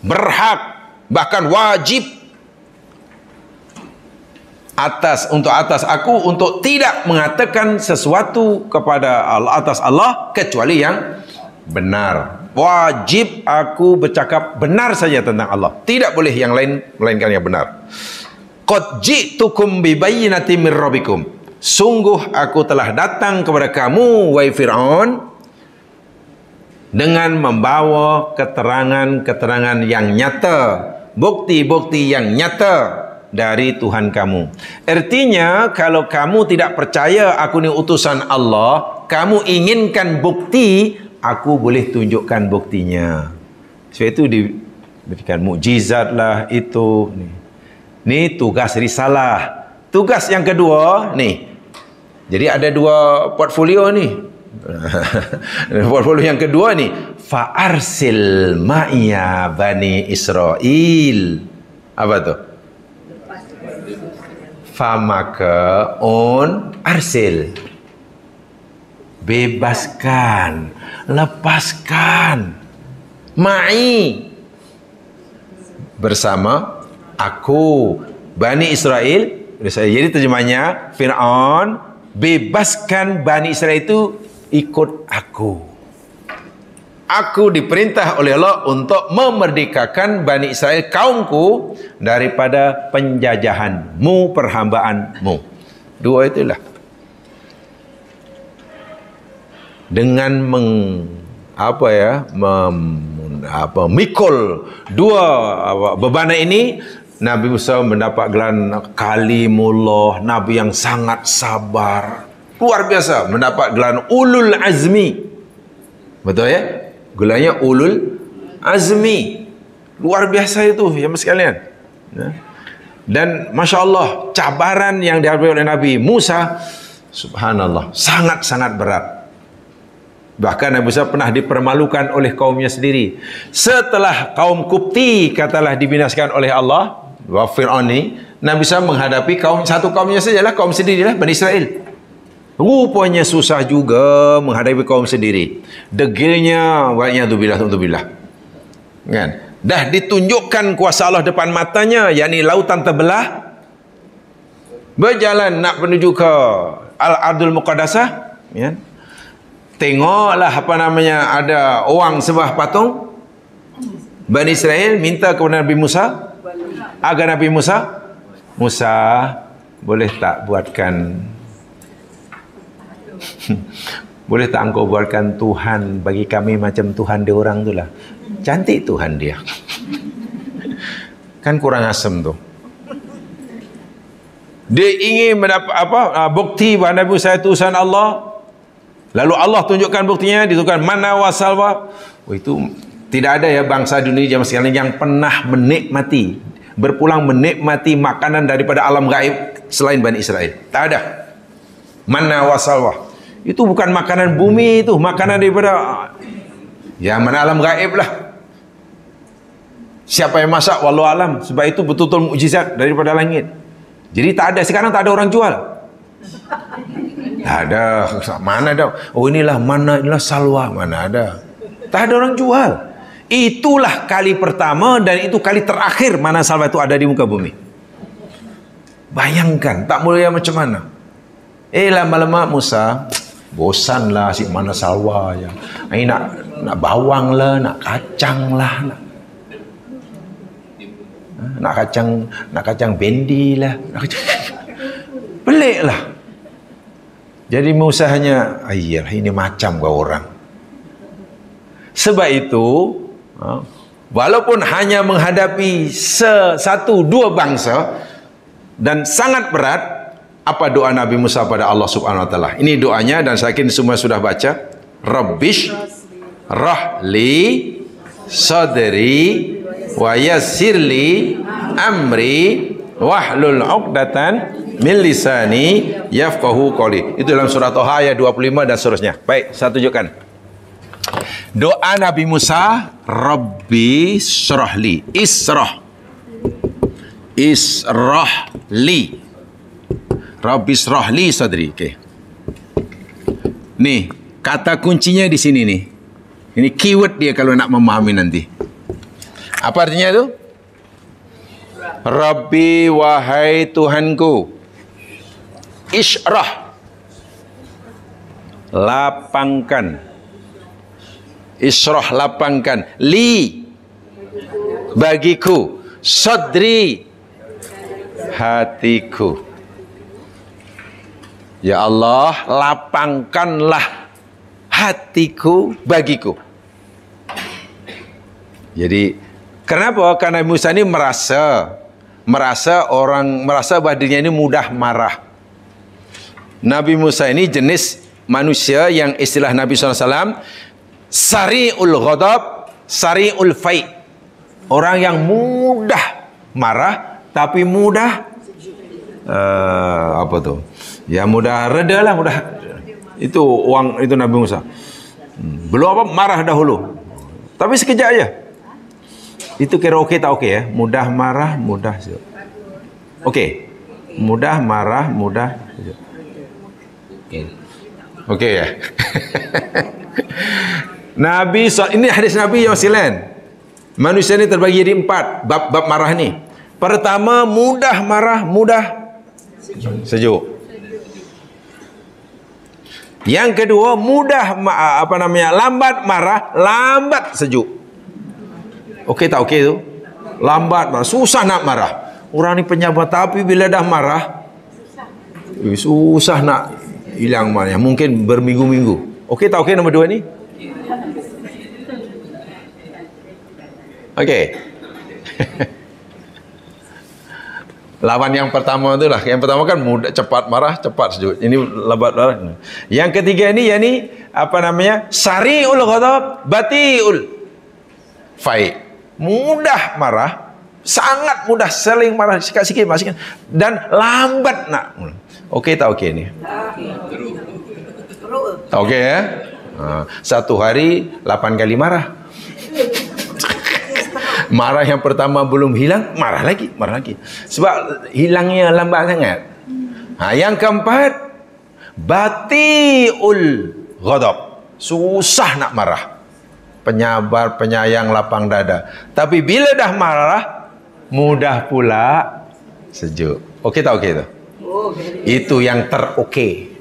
Berhak, bahkan wajib atas aku untuk tidak mengatakan sesuatu kepada Allah, atas Allah, kecuali yang benar. Wajib aku bercakap benar saja tentang Allah, tidak boleh yang lain melainkan yang benar. Qad ji'tukum bi bayyinatin mir rabbikum. sungguh aku telah datang kepada kamu, wahai Fir'aun, dengan membawa keterangan-keterangan yang nyata, bukti-bukti yang nyata dari Tuhan kamu. Artinya, kalau kamu tidak percaya aku ni utusan Allah, kamu inginkan bukti, aku boleh tunjukkan buktinya. Sebab itu diberikan mukjizat lah itu. Ni tugas risalah. Tugas yang kedua ni. Jadi ada dua portfolio ni. Portfolio yang kedua ni, fa arsil ma'iya bani Israel. Apa tu? Fa maka on arsil, bebaskan, lepaskan, ma'i, bersama aku, Bani Israel. Jadi terjemahnya, Fir'aun, bebaskan Bani Israel itu ikut aku. Aku diperintah oleh Allah untuk memerdekakan Bani Israel, kaumku, daripada penjajahanmu, perhambaanmu. Dua itulah. Dengan mikul dua beban ini, Nabi Musa mendapat gelar Kalimullah, Nabi yang sangat sabar. Luar biasa, mendapat gelar Ulul Azmi. Betul ya? Gelarnya Ulul Azmi. Luar biasa itu, ya sekalian. Dan Masya Allah, cabaran yang dihadapi oleh Nabi Musa, subhanallah, sangat-sangat berat. Bahkan Nabi Musa pernah dipermalukan oleh kaumnya sendiri. Setelah kaum Qibti katalah dibinasakan oleh Allah, wa Fir'aun ni, Nabi Musa menghadapi satu kaumnya sajalah, kaum sendirilah, Bani Israel. Rupanya susah juga menghadapi kaum sendiri. Degilnya, wa'iyadzubillah, kan? Dah ditunjukkan kuasa Allah depan matanya, yakni lautan terbelah. Berjalan nak menuju ke Al-Ardul Muqaddasah, ya. Tengoklah ada orang sembah patung. Bani Israel minta kepada Nabi Musa, agar Nabi Musa, boleh tak boleh tak engkau buatkan Tuhan bagi kami macam Tuhan dia orang tu lah. Cantik Tuhan dia. Kan kurang asam tu. Dia ingin mendapat bukti bahawa Nabi Musa itu utusan Allah. Lalu Allah tunjukkan buktinya, ditunjukkan mana wasalwa. Itu tidak ada ya bangsa dunia zaman sekarang yang pernah berpulang menikmati makanan daripada alam gaib selain Bani Israel. Tak ada. Mana wasalwa. Itu bukan makanan bumi, itu makanan daripada mana alam gaib lah. Siapa yang masak wallahu alam. Sebab itu betul-betul mukjizat daripada langit. Jadi sekarang tak ada orang jual. Tak ada. Mana ada? Inilah salwa. Mana ada? Tak ada orang jual. Itulah kali pertama dan itu kali terakhir mana salwa itu ada di muka bumi. Bayangkan, tak mulia macam mana. Lama-lama Musa, bosanlah si mana salwa ya. Nak bawang lah, nak kacang lah, nak kacang bendi lah, pelik lah. Jadi Musa hanya, ini macam kau orang. Sebab itu, walaupun hanya menghadapi dua bangsa dan sangat berat, apa doa Nabi Musa pada Allah Subhanahu Wa Taala? Ini doanya dan saya yakin semua sudah baca. Rabbish rahli sadri wa yassirli amri wahlul 'uqdatan min lisani yafqahu qawli. Itu dalam surah Toha ayat 25 dan seterusnya. Baik, saya tunjukkan. Doa Nabi Musa, Rabbi syrahli, israhli. Rabbi syrahli sadri. Okey. Nih, kata kuncinya di sini nih. Ini keyword dia kalau nak memahami nanti. Apa artinya itu? Rabbi, wahai Tuhanku, isyrah, lapangkan, isyrah, lapangkan, li, bagiku, sadri, hatiku. Ya Allah, lapangkanlah hatiku bagiku. Jadi, kenapa? Karena Musa ini merasa bahwa dirinya ini mudah marah. Nabi Musa ini jenis manusia yang istilah Nabi SAW, sari'ul ghadab, sari'ul fai'. Orang yang mudah marah, tapi mudah apa tuh? Ya mudah reda lah, mudah. Itu Nabi Musa. Belum apa, marah dahulu. Tapi sekejap aja. Itu kira okey tak okey ya? Mudah marah, mudah sejuk. Okey. Mudah marah, mudah sejuk. Okey ya. Ini hadis Nabi yang silen. Manusia ini terbagi jadi 4 bab marah ni. Pertama, mudah marah, mudah sejuk. Yang kedua, lambat marah, lambat sejuk. Okey tak okey tu? Lambat marah, susah nak marah. Orang ni penyabar, tapi bila dah marah susah nak hilang marahnya. Mungkin berminggu-minggu. Okey tak okey nombor 2 ni? Okey. Lawan yang pertama tu lah. Yang pertama kan mudah, cepat marah, cepat sejuk. Ini lambat marah. Yang ketiga ni, yakni sari'ul ghadab, bati'ul fai'. Mudah marah, sangat mudah, seling marah, sikit-sikit masih, dan lambat nak. Okey tak okey ni? Tak okey ya? Satu hari 8 kali marah. Marah yang pertama belum hilang, marah lagi. Sebab hilangnya lambat sangat. Yang keempat, bati'ul ghadab. Susah nak marah. Penyabar, penyayang, lapang dada. Tapi bila dah marah, mudah pula sejuk. Okey tak okey tu? Itu yang terokey.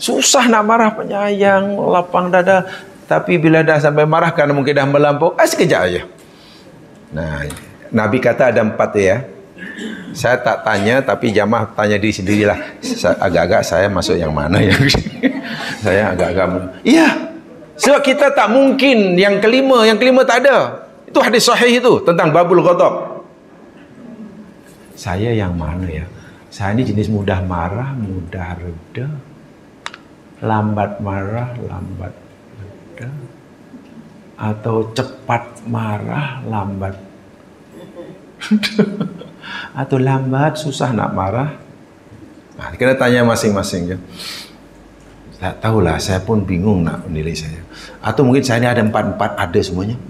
Susah nak marah, penyayang, lapang dada. Tapi bila dah sampai marah, kerana mungkin dah melampau, sekejap aja. Nah, Nabi kata ada 4 ya. Saya tak tanya, tapi jamaah tanya diri sendirilah. Agak-agak saya masuk yang mana ya? Saya agak-agak. Iya. Sebab kita tak mungkin yang kelima tak ada. Itu hadis sahih itu tentang babul ghadab. Saya yang mana ya? Saya ini jenis mudah marah, mudah reda. Lambat marah, lambat reda. Atau cepat marah, lambat. Atau lambat, susah nak marah. Nah, kena tanya masing-masing je. Tak tahulah, saya pun bingung nak menilai saya. Atau mungkin saya ni ada 4 ada semuanya.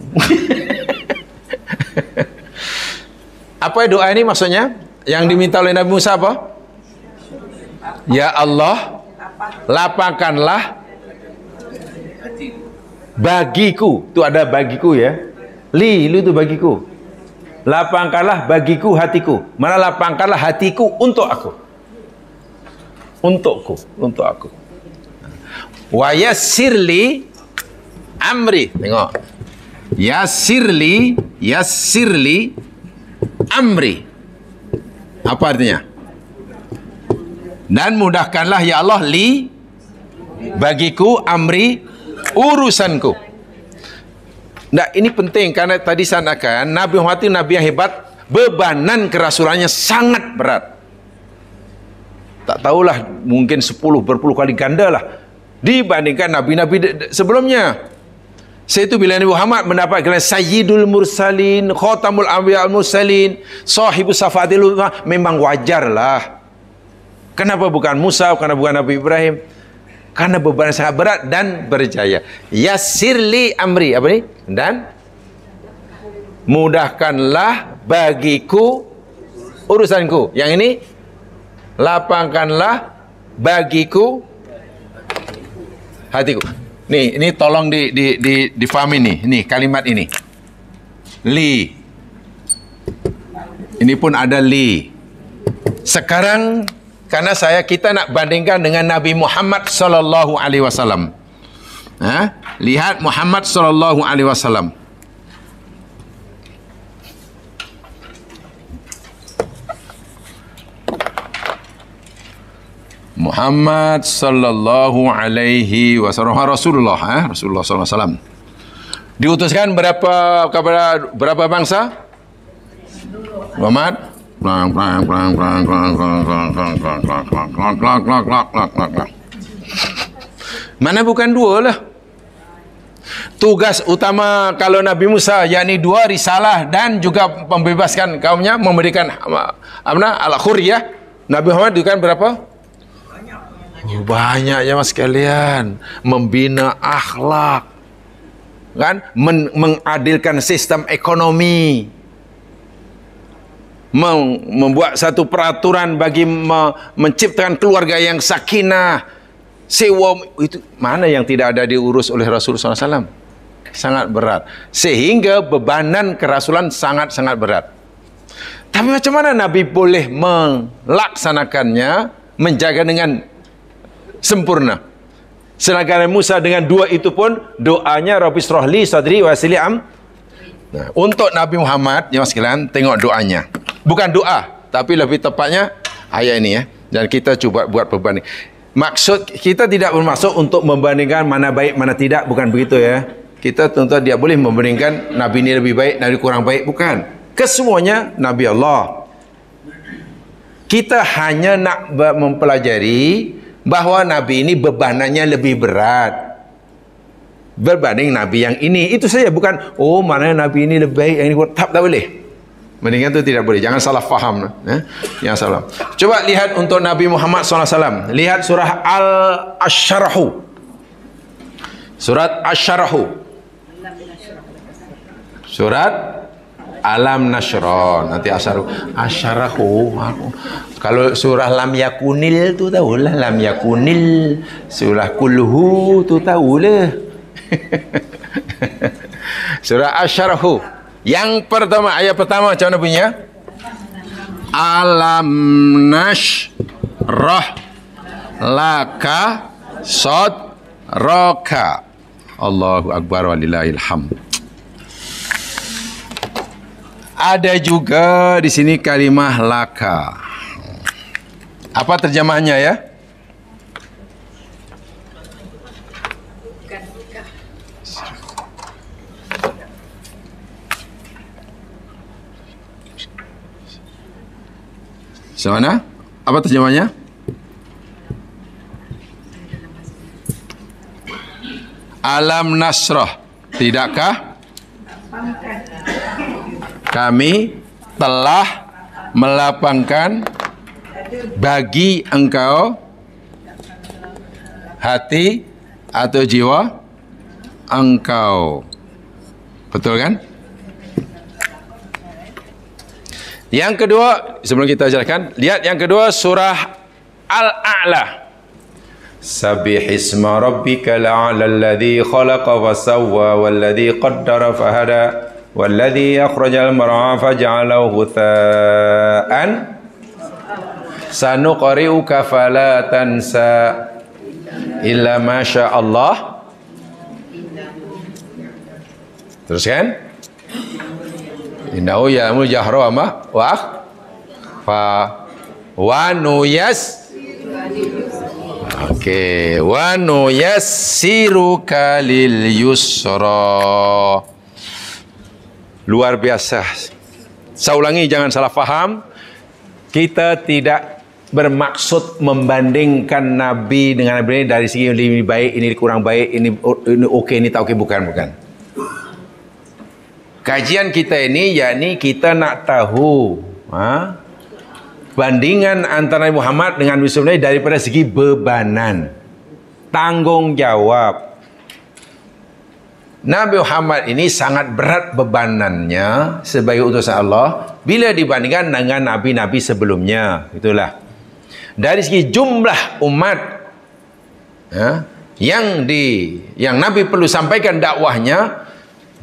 Apa doa ini maksudnya? Yang diminta oleh Nabi Musa apa? Ya Allah, lapangkanlah bagiku. Tu ada bagiku ya. Lu tu bagiku. Lapangkanlah bagiku hatiku. Mana lapangkanlah hatiku untuk aku. Untuk aku. Wa yassirli amri. Tengok. Yassirli amri. Apa artinya? Dan mudahkanlah ya Allah bagiku amri, urusanku. Nah, ini penting karena tadi sanakan Nabi Muhammad itu Nabi yang hebat, bebanan kerasulannya sangat berat. Tak tahulah, mungkin 10 berpuluh kali ganda lah dibandingkan Nabi-Nabi sebelumnya. Saya itu bila Nabi Muhammad mendapat gelar Sayyidul Mursalin, Khatamul Anbiya Al-Mursalin, Sahibus Safatil Ummah, memang wajarlah. Kenapa bukan Musa, kenapa bukan Nabi Ibrahim? Karena beban sangat berat dan berjaya. Yassirli amri, apa ni? Dan mudahkanlah bagiku urusanku. Yang ini, lapangkanlah bagiku hatiku. Nih, ini tolong difahami nih. Ini kalimat ini. Li. Ini pun ada li. Sekarang karena kita nak bandingkan dengan Nabi Muhammad sallallahu alaihi wasallam. Lihat Muhammad sallallahu alaihi wasallam. Muhammad sallallahu alaihi wasallam, Rasulullah sallallahu alaihi wasallam diutuskan kepada berapa bangsa? Muhammad mana bukan dua lah. Tugas utama kalau Nabi Musa yakni dua, risalah dan juga membebaskan kaumnya, memberikan al-khuriyah. Nabi Muhammad itu kan berapa? Banyak ya mas sekalian. Membina akhlak, kan, mengadilkan sistem ekonomi, membuat satu peraturan bagi menciptakan keluarga yang sakinah, sewa. Itu mana yang tidak ada diurus oleh Rasulullah SAW? Sangat berat, sehingga bebanan kerasulan sangat-sangat berat. Tapi macam mana Nabi boleh melaksanakannya, menjaga dengan sempurna? Sedangkan Musa dengan dua itu pun doanya Rabbi shrah li sadri wa yassir li amri. Nah, untuk Nabi Muhammad ya mas sekalian, tengok doanya. Bukan doa, tapi lebih tepatnya ayat ini ya. Dan kita cuba buat perbanding. Maksud kita tidak bermaksud untuk membandingkan mana baik mana tidak, bukan begitu ya. Kita tentu dia boleh membandingkan Nabi ini lebih baik, Nabi kurang baik, bukan. Kesemuanya Nabi Allah. Kita hanya nak mempelajari bahawa Nabi ini bebanannya lebih berat berbanding Nabi yang ini. Itu saja, bukan oh mana Nabi ini lebih baik, yang ini tak boleh. Mendingan itu tidak boleh. Jangan salah faham. Jangan salah. Coba lihat untuk Nabi Muhammad SAW. Lihat surah Al-Asyarahu. Surat Asyarahu. Surat Alam Nashrah. Nanti Asyarahu. Kalau surah Lam Yakunil tu tahulah. Lam Yakunil. Surah Kulhu tu tahulah. Surah Asyarahu. Yang pertama, ayat pertama macam mana punya? Alam nashrah laka sadraka. Allahu akbar walillahil hamd. Ada juga di sini kalimah laka. Apa terjemahnya ya? Mana? Apa terjemahnya? Alam nasrah. Tidakkah kami telah melapangkan bagi engkau hati atau jiwa engkau. Betul kan? Yang kedua, sebelum kita jelaskan, lihat yang kedua surah Al-A'la. Sabbihisma rabbikal a'la alladhi khalaqa wa sawwa walladhi qaddara fahada walladhi akhrajal mar'a faj'alahu ghutha'an sanuqri'uka fala tansa illa ma syaa Allah. Teruskan. Innahu ya'muru jahra wa nuyas. Okey, wa nuyassiruka lil yusra. Luar biasa. Saya ulangi, jangan salah faham. Kita tidak bermaksud membandingkan Nabi dengan Nabi dari segi ini baik, ini kurang baik, ini okey, ini tak okey, bukan. Kajian kita ini yakni kita nak tahu bandingan antara Nabi Muhammad dengan Nabi Muhammad daripada segi bebanan, tanggungjawab. Nabi Muhammad ini sangat berat bebanannya sebagai utusan Allah bila dibandingkan dengan nabi-nabi sebelumnya. Itulah. Dari segi jumlah umat yang Nabi perlu sampaikan dakwahnya,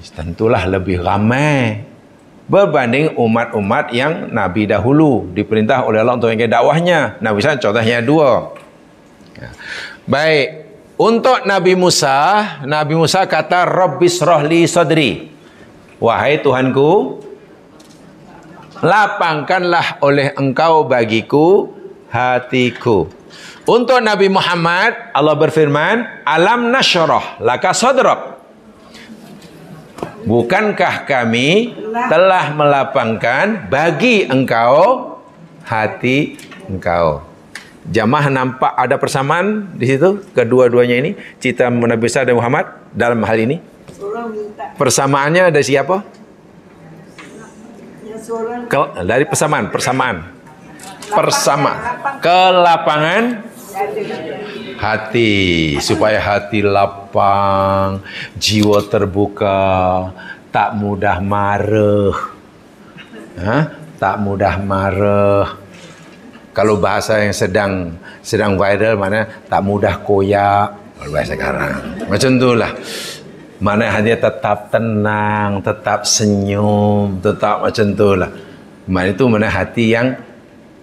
tentulah lebih ramai berbanding umat-umat yang Nabi dahulu diperintah oleh Allah untuk menyampaikan dakwahnya. Nabi SAW contohnya 2. Baik, untuk Nabi Musa kata Rabbi shrah li sadri. Wahai Tuhanku, lapangkanlah oleh engkau bagiku hatiku. Untuk Nabi Muhammad, Allah berfirman, alam nasyrah laka sadrak. Bukankah kami telah melapangkan bagi engkau hati engkau. Jamaah nampak ada persamaan di situ kedua-duanya ini, cerita Nabi Musa dan Muhammad dalam hal ini. Persamaannya dari siapa? Dari persamaan kelapangan hati, supaya hati lapang, jiwa terbuka, tak mudah marah. Tak mudah marah. Kalau bahasa yang sedang viral, mana tak mudah koyak, kalau bahasa sekarang. Macam itulah. Mana hanya tetap tenang, tetap senyum, tetap macam itulah. Mana itu mana hati yang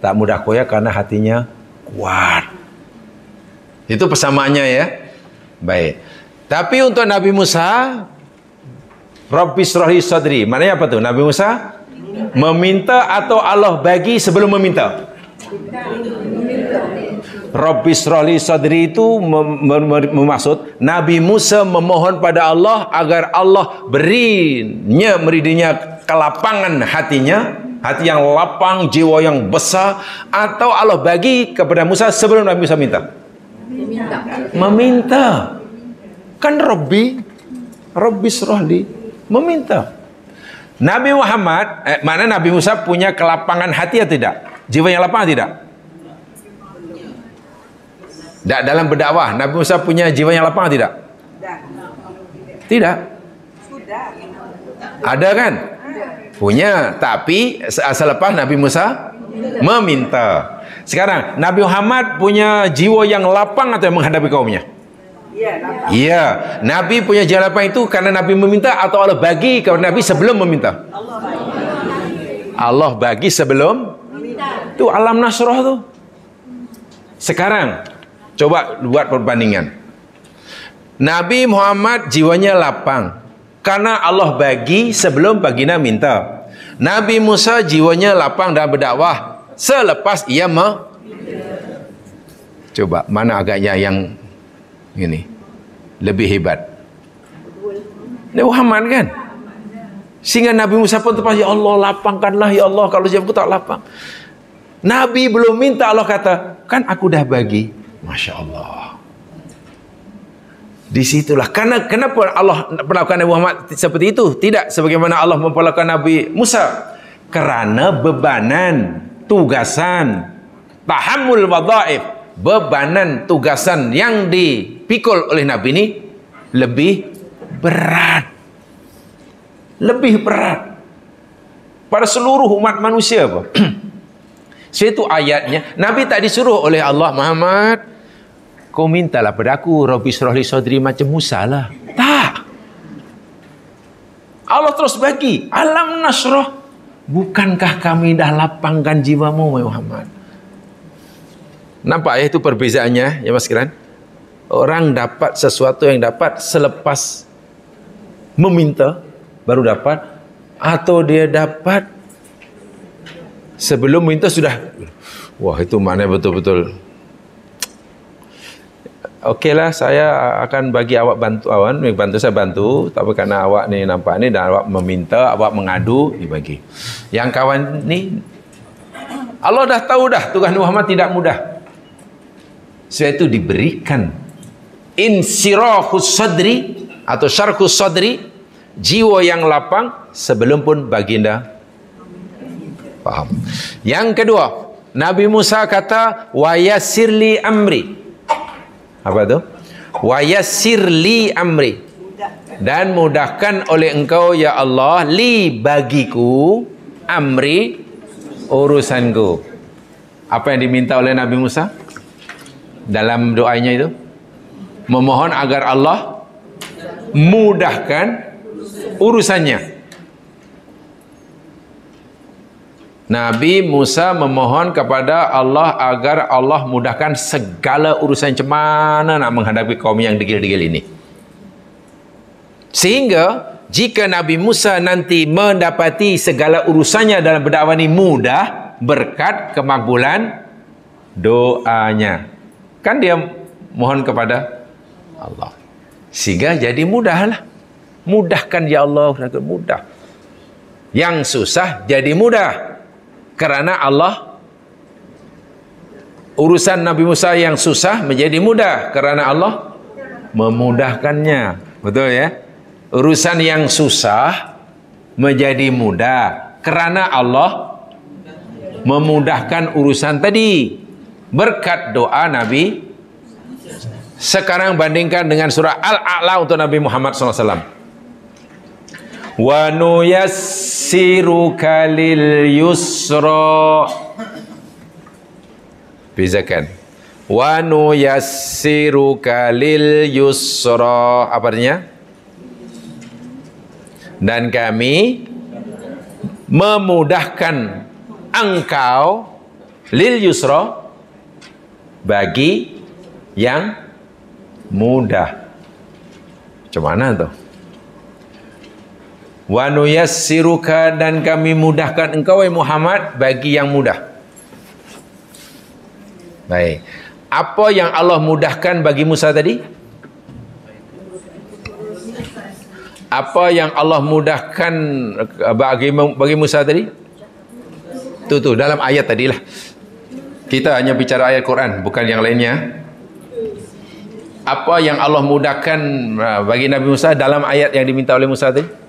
tak mudah koyak karena hatinya kuat. Itu persamaannya ya. Baik. Tapi untuk Nabi Musa, Rabbi shrahli sadri. Maknanya apa tuh? Nabi Musa meminta atau Allah bagi sebelum meminta? Rabbi shrahli sadri itu memaksud Nabi Musa memohon pada Allah agar Allah berinya kelapangan hatinya, hati yang lapang, jiwa yang besar, atau Allah bagi kepada Musa sebelum Nabi Musa minta? Meminta. Kan Rabbi shrahli meminta. Nabi Muhammad, mana Nabi Musa punya kelapangan hati atau tidak? Jiwa yang lapang atau tidak? Dalam berdakwah, Nabi Musa punya jiwa yang lapang atau tidak? Tidak. Ada kan? Punya, tapi selepas Nabi Musa meminta. Sekarang, Nabi Muhammad punya jiwa yang lapang atau yang menghadapi kaumnya? Iya. Nabi punya jiwa lapang itu karena Nabi meminta atau Allah bagi kepada Nabi sebelum meminta? Allah bagi sebelum. Itu alam nasrah tu. Sekarang coba buat perbandingan. Nabi Muhammad jiwanya lapang karena Allah bagi sebelum baginda minta. Nabi Musa jiwanya lapang dan berdakwah selepas ia Coba mana agaknya yang ini lebih hebat? Nabi Muhammad kan? Sehingga Nabi Musa pun terpas, ya Allah lapangkanlah ya Allah, kalau jiwaku tak lapang. Nabi belum minta, Allah kata, kan aku dah bagi. Masya Allah. Disitulah. Kenapa Allah perlakukan Nabi Muhammad seperti itu? Tidak sebagaimana Allah memperlakukan Nabi Musa. Kerana bebanan, tugasan, tahammul wadhaif, bebanan, tugasan yang dipikul oleh Nabi ini lebih berat. Lebih berat. Pada seluruh umat manusia apa? Itu ayatnya. Nabi tak disuruh oleh Allah, Muhammad, kau mintalah pada aku Rabbi shrahli sadri macam Musa lah. Tak. Allah terus bagi. Alam nasrah. Bukankah kami dah lapangkan jiwamu, Muhammad? Nampak ya itu perbezaannya, ya Mas Kiran? Orang dapat sesuatu yang dapat selepas meminta, baru dapat. Atau dia dapat sebelum minta sudah, wah itu mana betul-betul. Okeylah, saya akan bagi awak bantuan, bantu saya bantu, tapi karena awak ni nampak ni dan awak meminta, awak mengadu, dibagi. Yang kawan ni, Allah dah tahu dah tugas Muhammad tidak mudah. Sebab itu diberikan insirahus sadri atau syarhus sadri, jiwa yang lapang sebelum pun baginda faham. Yang kedua, Nabi Musa kata wa yassirli amri. Apa tu? Wa yassirli amri. Dan mudahkan oleh engkau ya Allah li bagiku amri urusanku. Apa yang diminta oleh Nabi Musa dalam doanya itu? Memohon agar Allah mudahkan urusannya. Nabi Musa memohon kepada Allah agar Allah mudahkan segala urusan, macam mana nak menghadapi kaum yang degil-degil ini. Sehingga jika Nabi Musa nanti mendapati segala urusannya dalam berdakwah ini mudah berkat kemakbulan doanya. Kan dia mohon kepada Allah. Sehingga jadi mudahlah. Mudahkan ya Allah, mudah. Yang susah jadi mudah. Karena Allah, urusan Nabi Musa yang susah menjadi mudah karena Allah memudahkannya. Betul ya? Urusan yang susah menjadi mudah karena Allah memudahkan urusan tadi. Berkat doa Nabi. Sekarang bandingkan dengan surah Al-A'la untuk Nabi Muhammad SAW. Wa nuyassiruka lil yusra. Bezakan. Wa nuyassiruka lil yusra. Apa artinya? Dan kami memudahkan engkau lil yusra bagi yang mudah. Macam mana tu? Wa nuyassiruka, dan kami mudahkan engkau wahai Muhammad bagi yang mudah. Baik. Apa yang Allah mudahkan bagi Musa tadi? Apa yang Allah mudahkan bagi Musa tadi? Tu dalam ayat tadilah. Kita hanya bicara ayat Quran, bukan yang lainnya. Apa yang Allah mudahkan bagi Nabi Musa dalam ayat yang diminta oleh Musa tadi?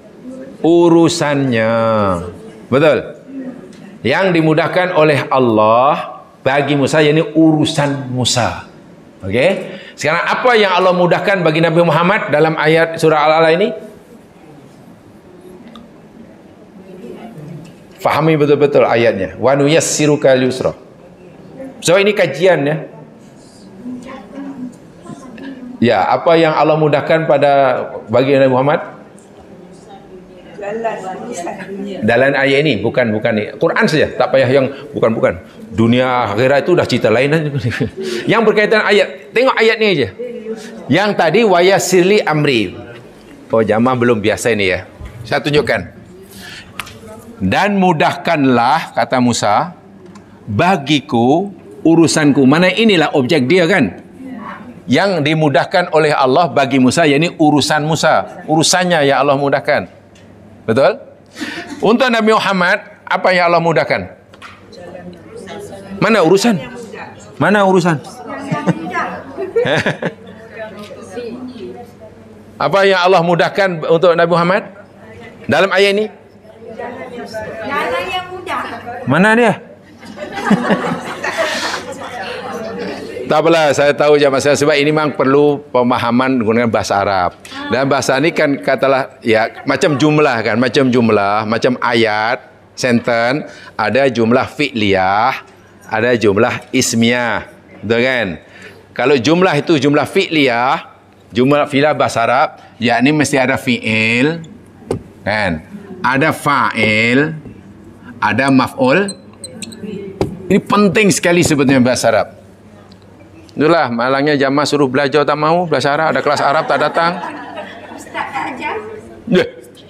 Urusannya. Betul? Yang dimudahkan oleh Allah bagi Musa, yakni urusan Musa. Okey? Sekarang apa yang Allah mudahkan bagi Nabi Muhammad dalam ayat surah Al-A'la ini? Fahami betul-betul ayatnya. Wa nuyassiruka lil yusra. So ini kajian ya. Ya, apa yang Allah mudahkan bagi Nabi Muhammad? Dalam ayat ini, bukan ni. Quran saja, tak payah yang bukan. Dunia akhirat itu dah cerita lain. Yang berkaitan ayat, tengok ayat ni aja. Yang tadi wayasirli amri. Oh, jamaah belum biasa ini ya. Saya tunjukkan. Dan mudahkanlah, kata Musa, bagiku urusanku. Mana inilah objek dia kan? Yang dimudahkan oleh Allah bagi Musa, yakni urusan Musa. Urusannya yang Allah mudahkan. Betul? Untuk Nabi Muhammad, apa yang Allah mudahkan? Mana urusan? Mana urusan? Apa yang Allah mudahkan untuk Nabi Muhammad dalam ayat ini? Jalan yang mudah. Mana dia? Tak apalah, saya tahu je masalah, sebab ini memang perlu pemahaman menggunakan bahasa Arab. Dan bahasa ini kan katalah ya macam jumlah kan, macam ayat, sentence, ada jumlah fi'liyah, ada jumlah ismiyah. Betul kan? Kalau jumlah itu jumlah fi'liyah, jumlah fi'liyah bahasa Arab, yakni mesti ada fi'il kan? Ada fa'il, ada maf'ul. Ini penting sekali sebetulnya bahasa Arab. Itulah malangnya jamaah suruh belajar tak mau bahasa Arab, ada kelas Arab tak datang. Ustaz tak ajar.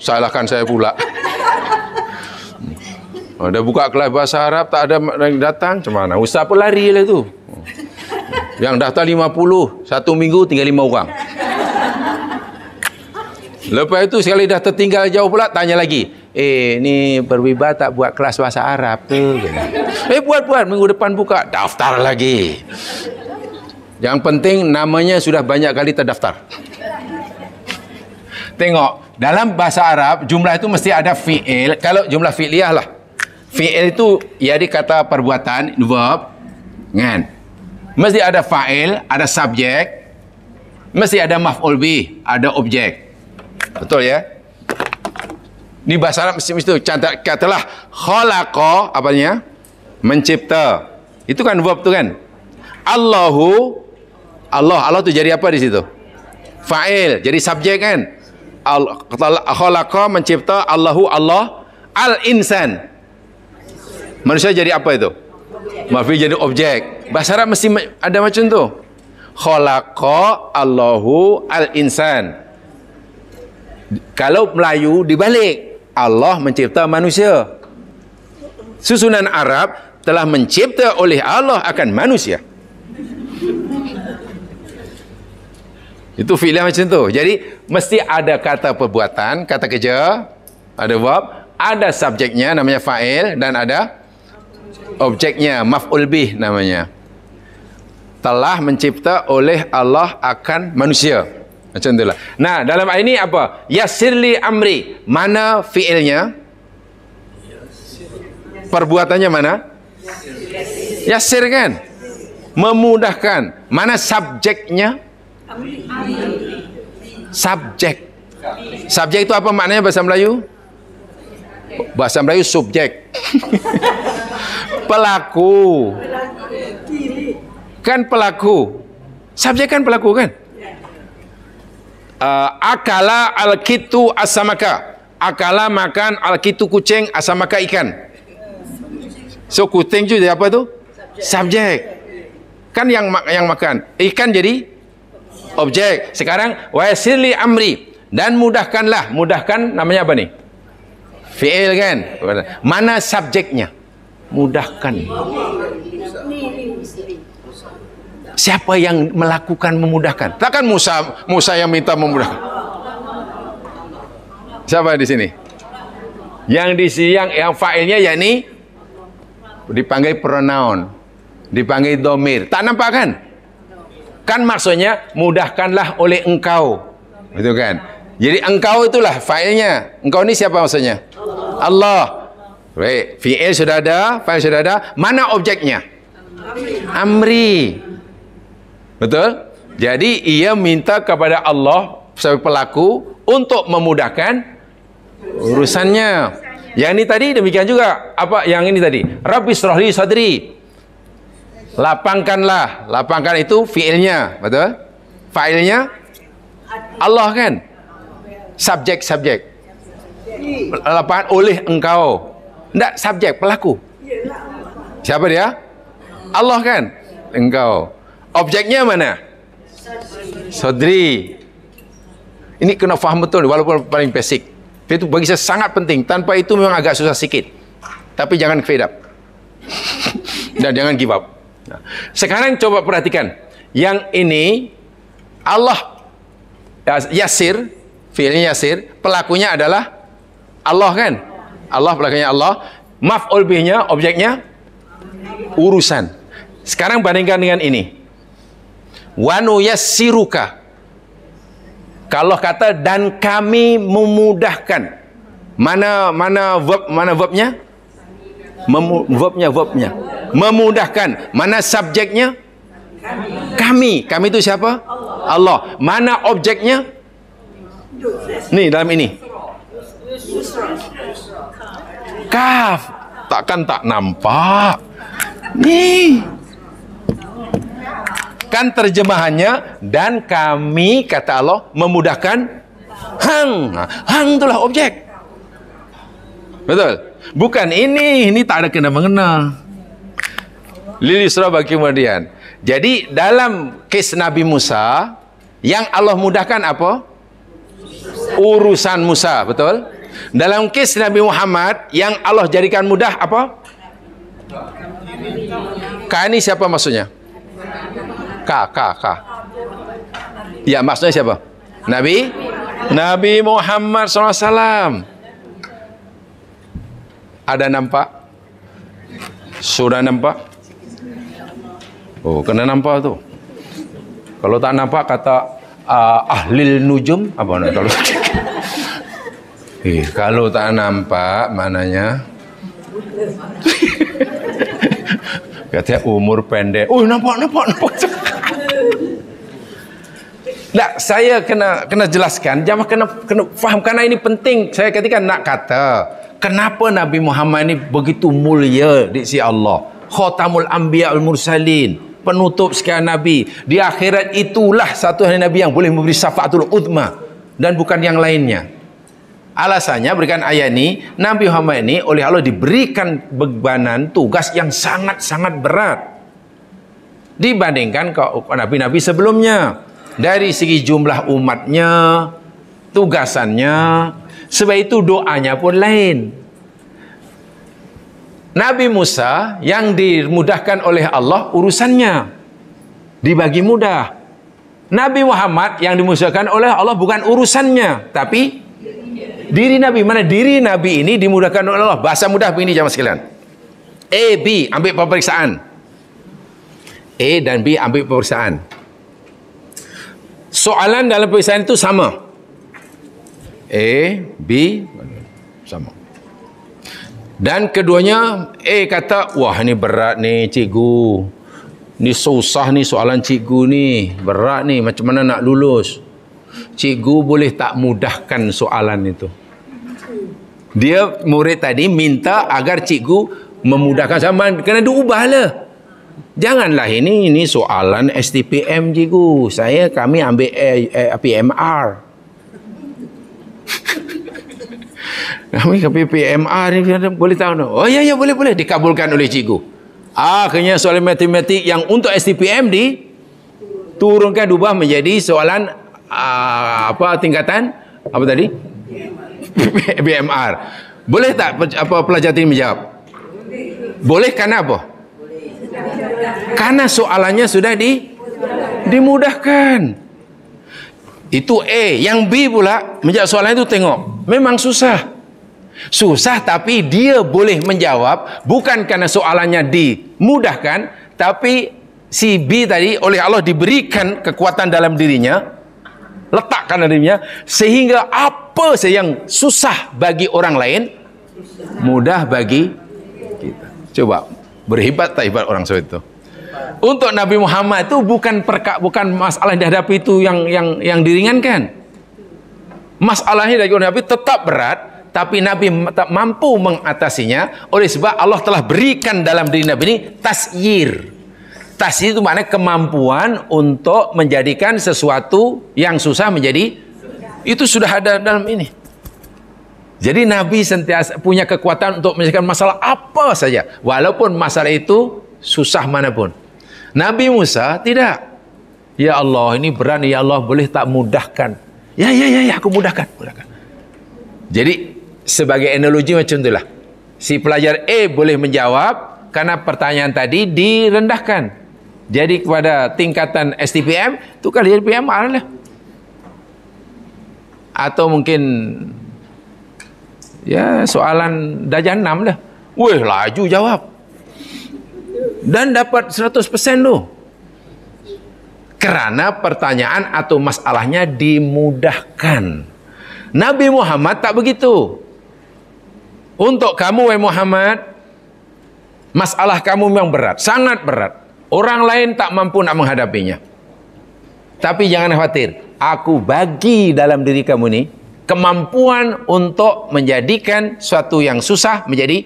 Salahkan saya pula. Ada buka kelas bahasa Arab tak ada yang datang, macam mana? Ustaz pun lari lah tu. Yang daftar 50, satu minggu tinggal 5 orang. Lepas itu sekali dah tertinggal jauh pula tanya lagi. Ni Berwiba tak buat kelas bahasa Arab tu? Buat minggu depan buka. Daftar lagi. Yang penting namanya sudah banyak kali terdaftar. Tengok, dalam bahasa Arab jumlah itu mesti ada fi'il. Kalau jumlah fi'liyah lah. Fi'il itu jadi kata perbuatan, verb, kan? Mesti ada fa'il, ada subjek, mesti ada maf'ul bih, ada objek. Betul ya? Ini bahasa Arab mesti itu. Katalah khalaqa, apanya? Mencipta. Itu kan verb tu kan? Allah tu jadi apa di situ? Fa'il, jadi subjek kan? Khalaqa mencipta, Allahu Allah, al-insan. Manusia jadi apa itu? Maf'ul jadi objek. Bahasa Arab mesti ada macam tu. Khalaqa Allahu al-insan. Kalau Melayu dibalik, Allah mencipta manusia. Susunan Arab telah mencipta oleh Allah akan manusia. Itu fi'il macam tu. Jadi mesti ada kata perbuatan, kata kerja, ada verb, ada subjeknya namanya fa'il, dan ada objeknya maf'ul bih namanya. Telah mencipta oleh Allah akan manusia. Macam itulah. Nah, dalam ayat ini apa? Yassirli amri. Mana fi'ilnya? Perbuatannya mana? Yassir kan? Memudahkan. Mana subjeknya? Subjek. Subjek itu apa maknanya bahasa Melayu? Bahasa Melayu subjek. Pelaku. Kan pelaku. Subjek kan pelaku kan? Akala al-kitu asamaka. Akala makan al-kitu kucing, asamaka ikan. So kucing juga apa tu? Subjek. Kan yang makan. Ikan jadi objek. Sekarang wa yassirli amri, dan mudahkanlah. Mudahkan namanya apa ni? Fi'il kan? Mana subjeknya? Mudahkan. Siapa yang melakukan memudahkan? Takkan Musa yang minta memudahkan. Siapa di sini? Yang di sini yang fa'ilnya yakni dipanggil pronoun, dipanggil domir. Tak nampak kan? Kan maksudnya mudahkanlah oleh engkau. Betul kan? Jadi engkau itulah fa'ilnya. Engkau ni siapa maksudnya? Allah. Baik, fi'il sudah ada, fa'il sudah ada. Mana objeknya? Amri. Betul? Jadi ia minta kepada Allah sebagai pelaku untuk memudahkan urusannya. Yang ini tadi demikian juga. Apa yang ini tadi? Rabbi shrahli sadri. Lapangkanlah. Lapangkan itu fiilnya, betul? Failnya Allah kan? Subjek. Lapangkan oleh engkau. Tidak subjek, pelaku. Siapa dia? Allah kan? Engkau. Objeknya mana? Sadri. Ini kena faham betul walaupun paling basic. Itu bagi saya sangat penting. Tanpa itu memang agak susah sikit. Tapi jangan fade up. Dan jangan give up. Sekarang coba perhatikan. Yang ini Allah Yasir, fiilnya Yasir, pelakunya adalah Allah kan? Allah, pelakunya Allah. Maf'ul bihnya, objeknya urusan. Sekarang bandingkan dengan ini. Wa nuyassiruka. Kalau kata dan kami memudahkan. Mana verbnya? Verbnya. Memudahkan. Mana subjeknya? Kami. Kami itu siapa? Allah. Mana objeknya? Nih dalam ini. Kaf. Takkan tak nampak. Nih. Kan terjemahannya, dan kami, kata Allah, memudahkan hang. Hang itulah objek. Betul? Bukan ini tak ada kena-mengena. Lili surah bagi kemudian. Jadi dalam kes Nabi Musa, yang Allah mudahkan apa? Urusan Musa, betul? Dalam kes Nabi Muhammad, yang Allah jadikan mudah apa? Ka ini siapa maksudnya? Ka. Ya, maksudnya siapa? Nabi Muhammad SAW. Ada nampak? Sudah nampak? Oh, kena nampak tu. Kalau tak nampak kata ahlil nujum apa nak kalau? Kalau tak nampak maknanya katanya umur pendek. Oh, nampak. Tak, saya kena jelaskan. Jamaah kena faham, karena ini penting. Saya ketika nak kata, kenapa Nabi Muhammad ini begitu mulia di sisi Allah? Khatamul Anbiya al-Mursalin, penutup sekian Nabi. Di akhirat itulah satu-satunya Nabi yang boleh memberi syafaatul uzma, dan bukan yang lainnya. Alasannya berikan ayat ini, Nabi Muhammad ini oleh Allah diberikan bebanan tugas yang sangat-sangat berat dibandingkan nabi-nabi sebelumnya. Dari segi jumlah umatnya, tugasannya, sebab itu doanya pun lain. Nabi Musa yang dimudahkan oleh Allah urusannya, dibagi mudah. Nabi Muhammad yang dimuliakan oleh Allah bukan urusannya, tapi diri Nabi. Mana diri Nabi ini dimudahkan oleh Allah. Bahasa mudah begini jamaah sekalian. A, B ambil pemeriksaan. A dan B ambil pemeriksaan. Soalan dalam pemeriksaan itu sama. A, B sama. Dan keduanya A kata, wah ini berat nih cikgu. Ni susah ni soalan cikgu ni. Berat ni, macam mana nak lulus? Cikgu boleh tak mudahkan soalan itu? Dia murid tadi minta agar cikgu memudahkan sama. Kena diubahlah. Janganlah ini soalan STPM cikgu. Kami ambil PMR. Kami PMR ni boleh tahu no? Oh ya boleh dikabulkan oleh cikgu. Akhirnya soalan matematik yang untuk STPM diturunkan diubah menjadi soalan tingkatan apa tadi? PMR. Boleh tak pelajar ini menjawab? Boleh karena apa? Karena soalannya sudah dimudahkan. Itu A. Yang B pula menjawab soalan itu, tengok, memang susah. Susah tapi dia boleh menjawab bukan karena soalannya dimudahkan, tapi si B tadi oleh Allah diberikan kekuatan dalam dirinya, letakkan dalam dirinya, sehingga apa yang susah bagi orang lain mudah bagi kita. Coba, berhebat tak hebat orang seperti itu? Untuk Nabi Muhammad itu bukan masalah yang dihadapi itu yang diringankan. Masalahnya dari Nabi tetap berat, tapi Nabi tak mampu mengatasinya. Oleh sebab Allah telah berikan dalam diri Nabi ini tasyir. Tasyir itu maknanya kemampuan untuk menjadikan sesuatu yang susah menjadi, itu sudah ada dalam ini. Jadi Nabi sentiasa punya kekuatan untuk menyelesaikan masalah apa saja, walaupun masalah itu susah manapun. Nabi Musa tidak. Ya Allah, ini berat, ya Allah, boleh tak mudahkan? Ya, aku mudahkan. Jadi sebagai analogi macam itulah. Si pelajar A boleh menjawab karena pertanyaan tadi direndahkan. Jadi kepada tingkatan STPM, itu kali jadi PMR lah. Atau mungkin ya soalan darjah 6 lah. Weh, laju jawab. Dan dapat 100% tu. Kerana pertanyaan atau masalahnya dimudahkan. Nabi Muhammad tak begitu. Untuk kamu, wahai Muhammad, masalah kamu memang berat, sangat berat. Orang lain tak mampu nak menghadapinya. Tapi jangan khawatir, aku bagi dalam diri kamu ni kemampuan untuk menjadikan suatu yang susah menjadi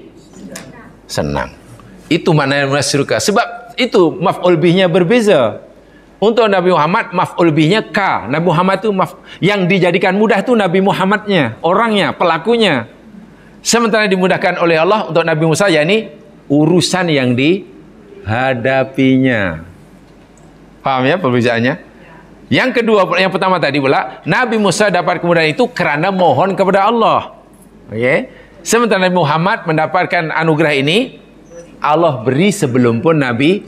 senang. Itu maknanya surga. Sebab itu maf'ul bihnya berbeza. Untuk Nabi Muhammad maf'ul bihnya ka. Nabi Muhammad tu yang dijadikan mudah tu Nabi Muhammadnya, orangnya, pelakunya. Sementara dimudahkan oleh Allah untuk Nabi Musa, yakni urusan yang dihadapinya. Paham ya perbezaannya? Yang kedua, yang pertama tadi pula, Nabi Musa dapat kemudahan itu kerana mohon kepada Allah. Okey. Sementara Nabi Muhammad mendapatkan anugerah ini, Allah beri sebelum pun Nabi.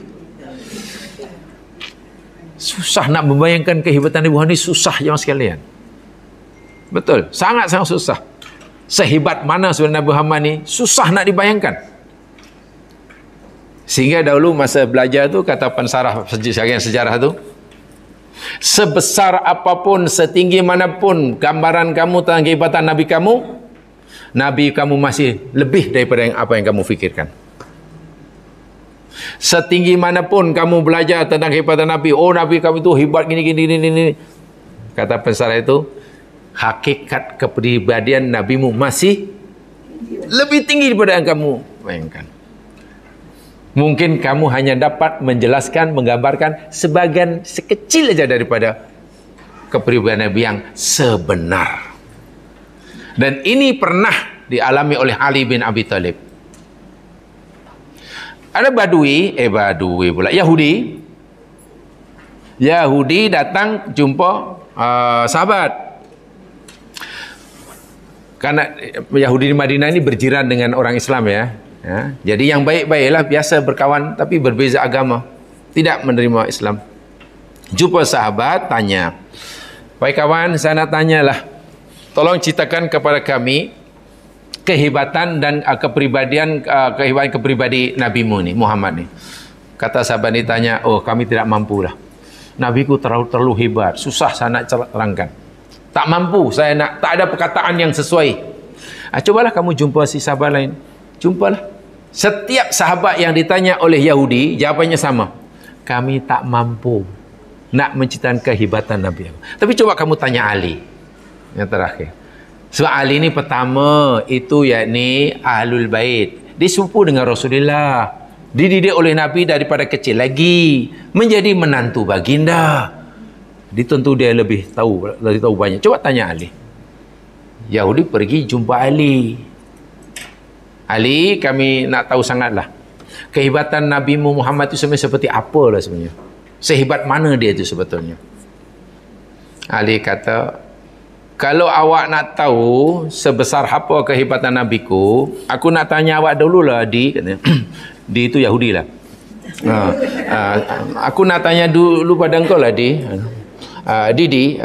Susah nak membayangkan kehebatan Nabi Muhammad ini, susah jemaah sekalian. Betul, sangat-sangat susah. Sehebat mana sebenarnya Nabi Muhammad ni, susah nak dibayangkan. Sehingga dahulu masa belajar tu, kata pensarah sejarah tu, sebesar apapun, setinggi manapun gambaran kamu tentang kehebatan Nabi kamu masih lebih daripada apa yang kamu fikirkan. Setinggi manapun kamu belajar tentang kehebatan Nabi, oh Nabi kamu itu hebat gini. Kata pensarah itu, hakikat kepribadian Nabimu masih lebih tinggi daripada yang kamu bayangkan. Mungkin kamu hanya dapat menjelaskan, menggambarkan sebagian sekecil saja daripada kepribadian Nabi yang sebenar. Dan ini pernah dialami oleh Ali bin Abi Thalib. Ada Yahudi datang jumpa sahabat. Karena Yahudi di Madinah ini berjiran dengan orang Islam ya. Jadi yang baik-baiklah, biasa berkawan tapi berbeza agama, tidak menerima Islam. Jumpa sahabat, tanya. Baik kawan, saya nak tanyalah. Tolong ceritakan kepada kami kehebatan dan kepribadian Nabi-Mu ni, Muhammad ni. Kata sahabat ni tanya, oh kami tidak mampu lah. Nabiku terlalu hebat, susah saya nak terangkan. Tak mampu, saya nak, tak ada perkataan yang sesuai. Cobalah kamu jumpa si sahabat lain. Jumpalah. Setiap sahabat yang ditanya oleh Yahudi, jawapannya sama. Kami tak mampu nak menceritakan kehebatan Nabi. Tapi coba kamu tanya Ali. Yang terakhir. Sebab Ali ni pertama, itu yakni Ahlul Bait. Dia sepupu dengan Rasulullah. Dididik oleh Nabi daripada kecil lagi. Menjadi menantu baginda. Dia tentu dia lebih tahu banyak. Coba tanya Ali. Yahudi pergi jumpa Ali. Ali, kami nak tahu sangatlah. Kehebatan Nabi Muhammad itu sebenarnya seperti apa lah sebenarnya. Sehebat mana dia itu sebetulnya. Ali kata, kalau awak nak tahu sebesar apa kehebatan Nabiku, aku nak tanya awak dululah, Di. Katanya. Di itu Yahudi lah. Aku nak tanya dulu pada engkau lah, Di. Didi.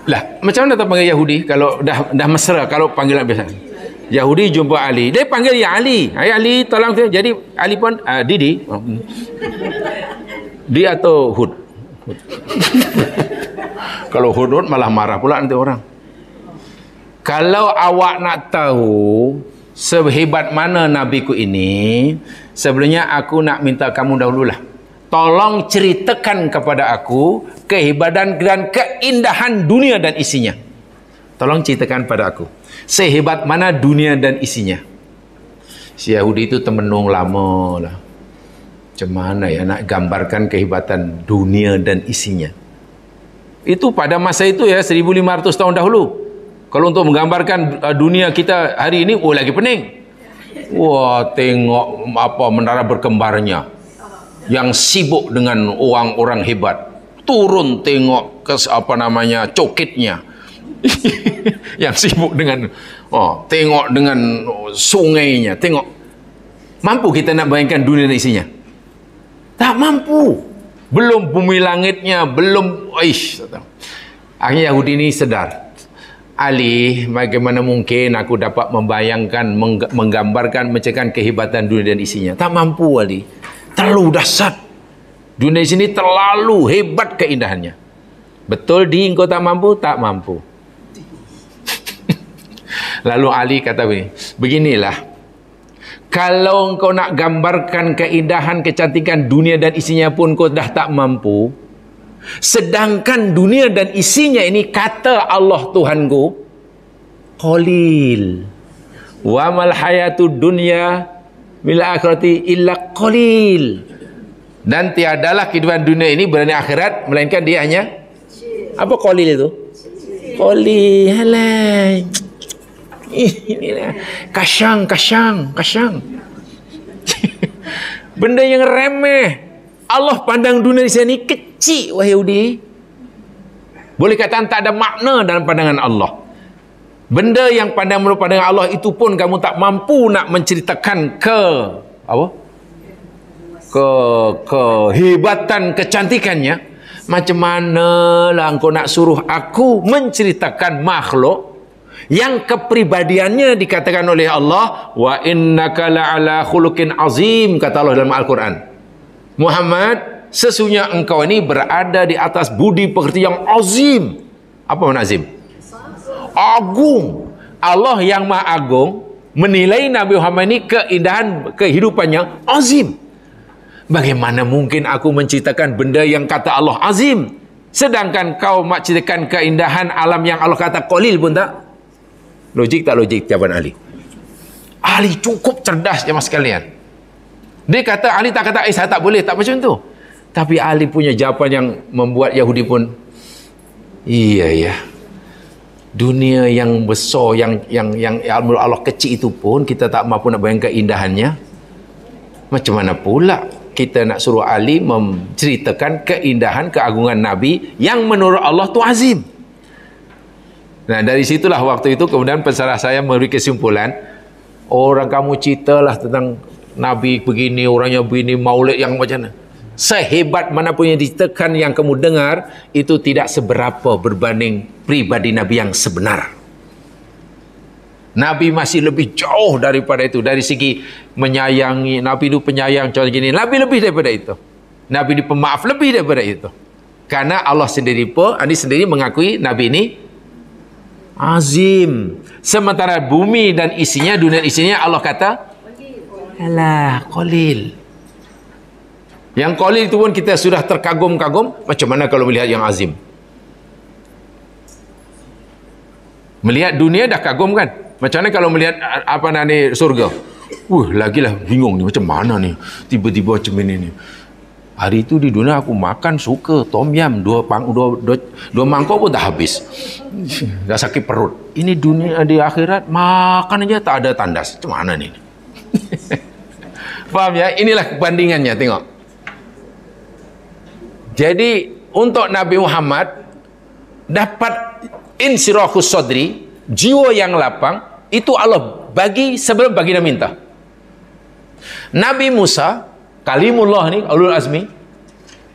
Lah, macam mana tak panggil Yahudi kalau dah mesra, kalau panggilan biasa. Yahudi jumpa Ali. Dia panggil ya Ali. Hai Ali, tolong saya. Jadi Ali pun Didi. Dia atau Hud. Kalau Hud malah marah pula nanti orang. Kalau awak nak tahu sehebat mana nabiku ini, sebelumnya aku nak minta kamu dahululah. Tolong ceritakan kepada aku kehebatan dan keindahan dunia dan isinya. Tolong ceritakan pada aku. Sehebat mana dunia dan isinya. Si Yahudi itu temenung lama lah. Macam mana ya nak gambarkan kehebatan dunia dan isinya. Itu pada masa itu ya, 1500 tahun dahulu. Kalau untuk menggambarkan dunia kita hari ini, lagi pening. Wah, tengok apa menara berkembarnya. Yang sibuk dengan orang-orang hebat. Turun tengok cokitnya. Yang sibuk dengan tengok dengan sungainya, tengok. Mampu kita nak bayangkan dunia dan isinya? Tak mampu. Belum bumi langitnya, belum akhirnya Yahudi ini sedar. Ali, bagaimana mungkin aku dapat membayangkan, menggambarkan, menceritakan kehebatan dunia dan isinya? Tak mampu Ali. Terlalu dahsyat. Dunia di sini terlalu hebat keindahannya. Betul Di, engkau tak mampu? Tak mampu. Lalu Ali kata beginilah. Kalau engkau nak gambarkan keindahan, kecantikan dunia dan isinya pun kau dah tak mampu. Sedangkan dunia dan isinya ini kata Allah Tuhanku, qalil. Wa mal hayatud dunya bil akhirati illa qalil. Dan tiadalah kehidupan dunia ini berani akhirat melainkan dia hanya apa qalil itu? Qalil. Halai. Inilah kasyang. Benda yang remeh. Allah pandang dunia di sini kecil, wahai Yahudi. Boleh katakan tak ada makna dalam pandangan Allah. Benda yang pandang menurut pandangan Allah itu pun kamu tak mampu nak menceritakan kehebatan, kecantikannya. Macam manalah engkau nak suruh aku menceritakan makhluk yang kepribadiannya dikatakan oleh Allah, wa innaka la'ala khuluqin azim, kata Allah dalam Al-Quran. Muhammad, sesungguhnya engkau ini berada di atas budi pekerti yang azim. Apa makna azim? Agung. Allah yang Maha Agung menilai Nabi Muhammad ini keindahan kehidupannya azim. Bagaimana mungkin aku menceritakan benda yang kata Allah azim, sedangkan kau menceritakan keindahan alam yang Allah kata qalil pun tak? Logik tak logik jawaban Ali? Ali cukup cerdas jemaah sekalian. Dia kata, Ali tak kata saya tak boleh, tak macam tu. Tapi Ali punya jawapan yang membuat Yahudi pun, iya. Dunia yang besar, yang Allah kecil itu pun kita tak mampu nak bayangkan keindahannya. Macam mana pula kita nak suruh Ali menceritakan keindahan, keagungan Nabi yang menurut Allah tu azim. Nah, dari situlah waktu itu kemudian pensyarah saya memberi kesimpulan, orang kamu ceritalah tentang Nabi begini, orangnya begini, maulid yang macam mana. Sehebat manapun yang ditekan yang kamu dengar, itu tidak seberapa berbanding pribadi Nabi yang sebenar. Nabi masih lebih jauh daripada itu. Dari segi menyayangi, Nabi itu penyayang, contoh gini, Nabi lebih daripada itu. Nabi ini pemaaf lebih daripada itu. Karena Allah sendiri pun, ini sendiri mengakui Nabi ini azim. Sementara bumi dan isinya, dunia isinya, Allah kata alah, qalil. Yang qalil itu pun kita sudah terkagum-kagum. Macam mana kalau melihat yang azim? Melihat dunia dah kagum kan? Macam mana kalau melihat apa ni surga? Lagilah bingung ni, macam mana ni? Tiba-tiba macam ini ni. Hari itu di dunia aku makan suka tom yam, dua mangkok pun dah habis. Dah sakit perut. Ini dunia, di akhirat makan aja tak ada tandas. Macam mana ni? Faham ya? Inilah perbandingannya, tengok. Jadi untuk Nabi Muhammad dapat insirahus sadri, jiwa yang lapang, itu Allah bagi sebelum baginda minta. Nabi Musa, kalimullah ni, ulul azmi,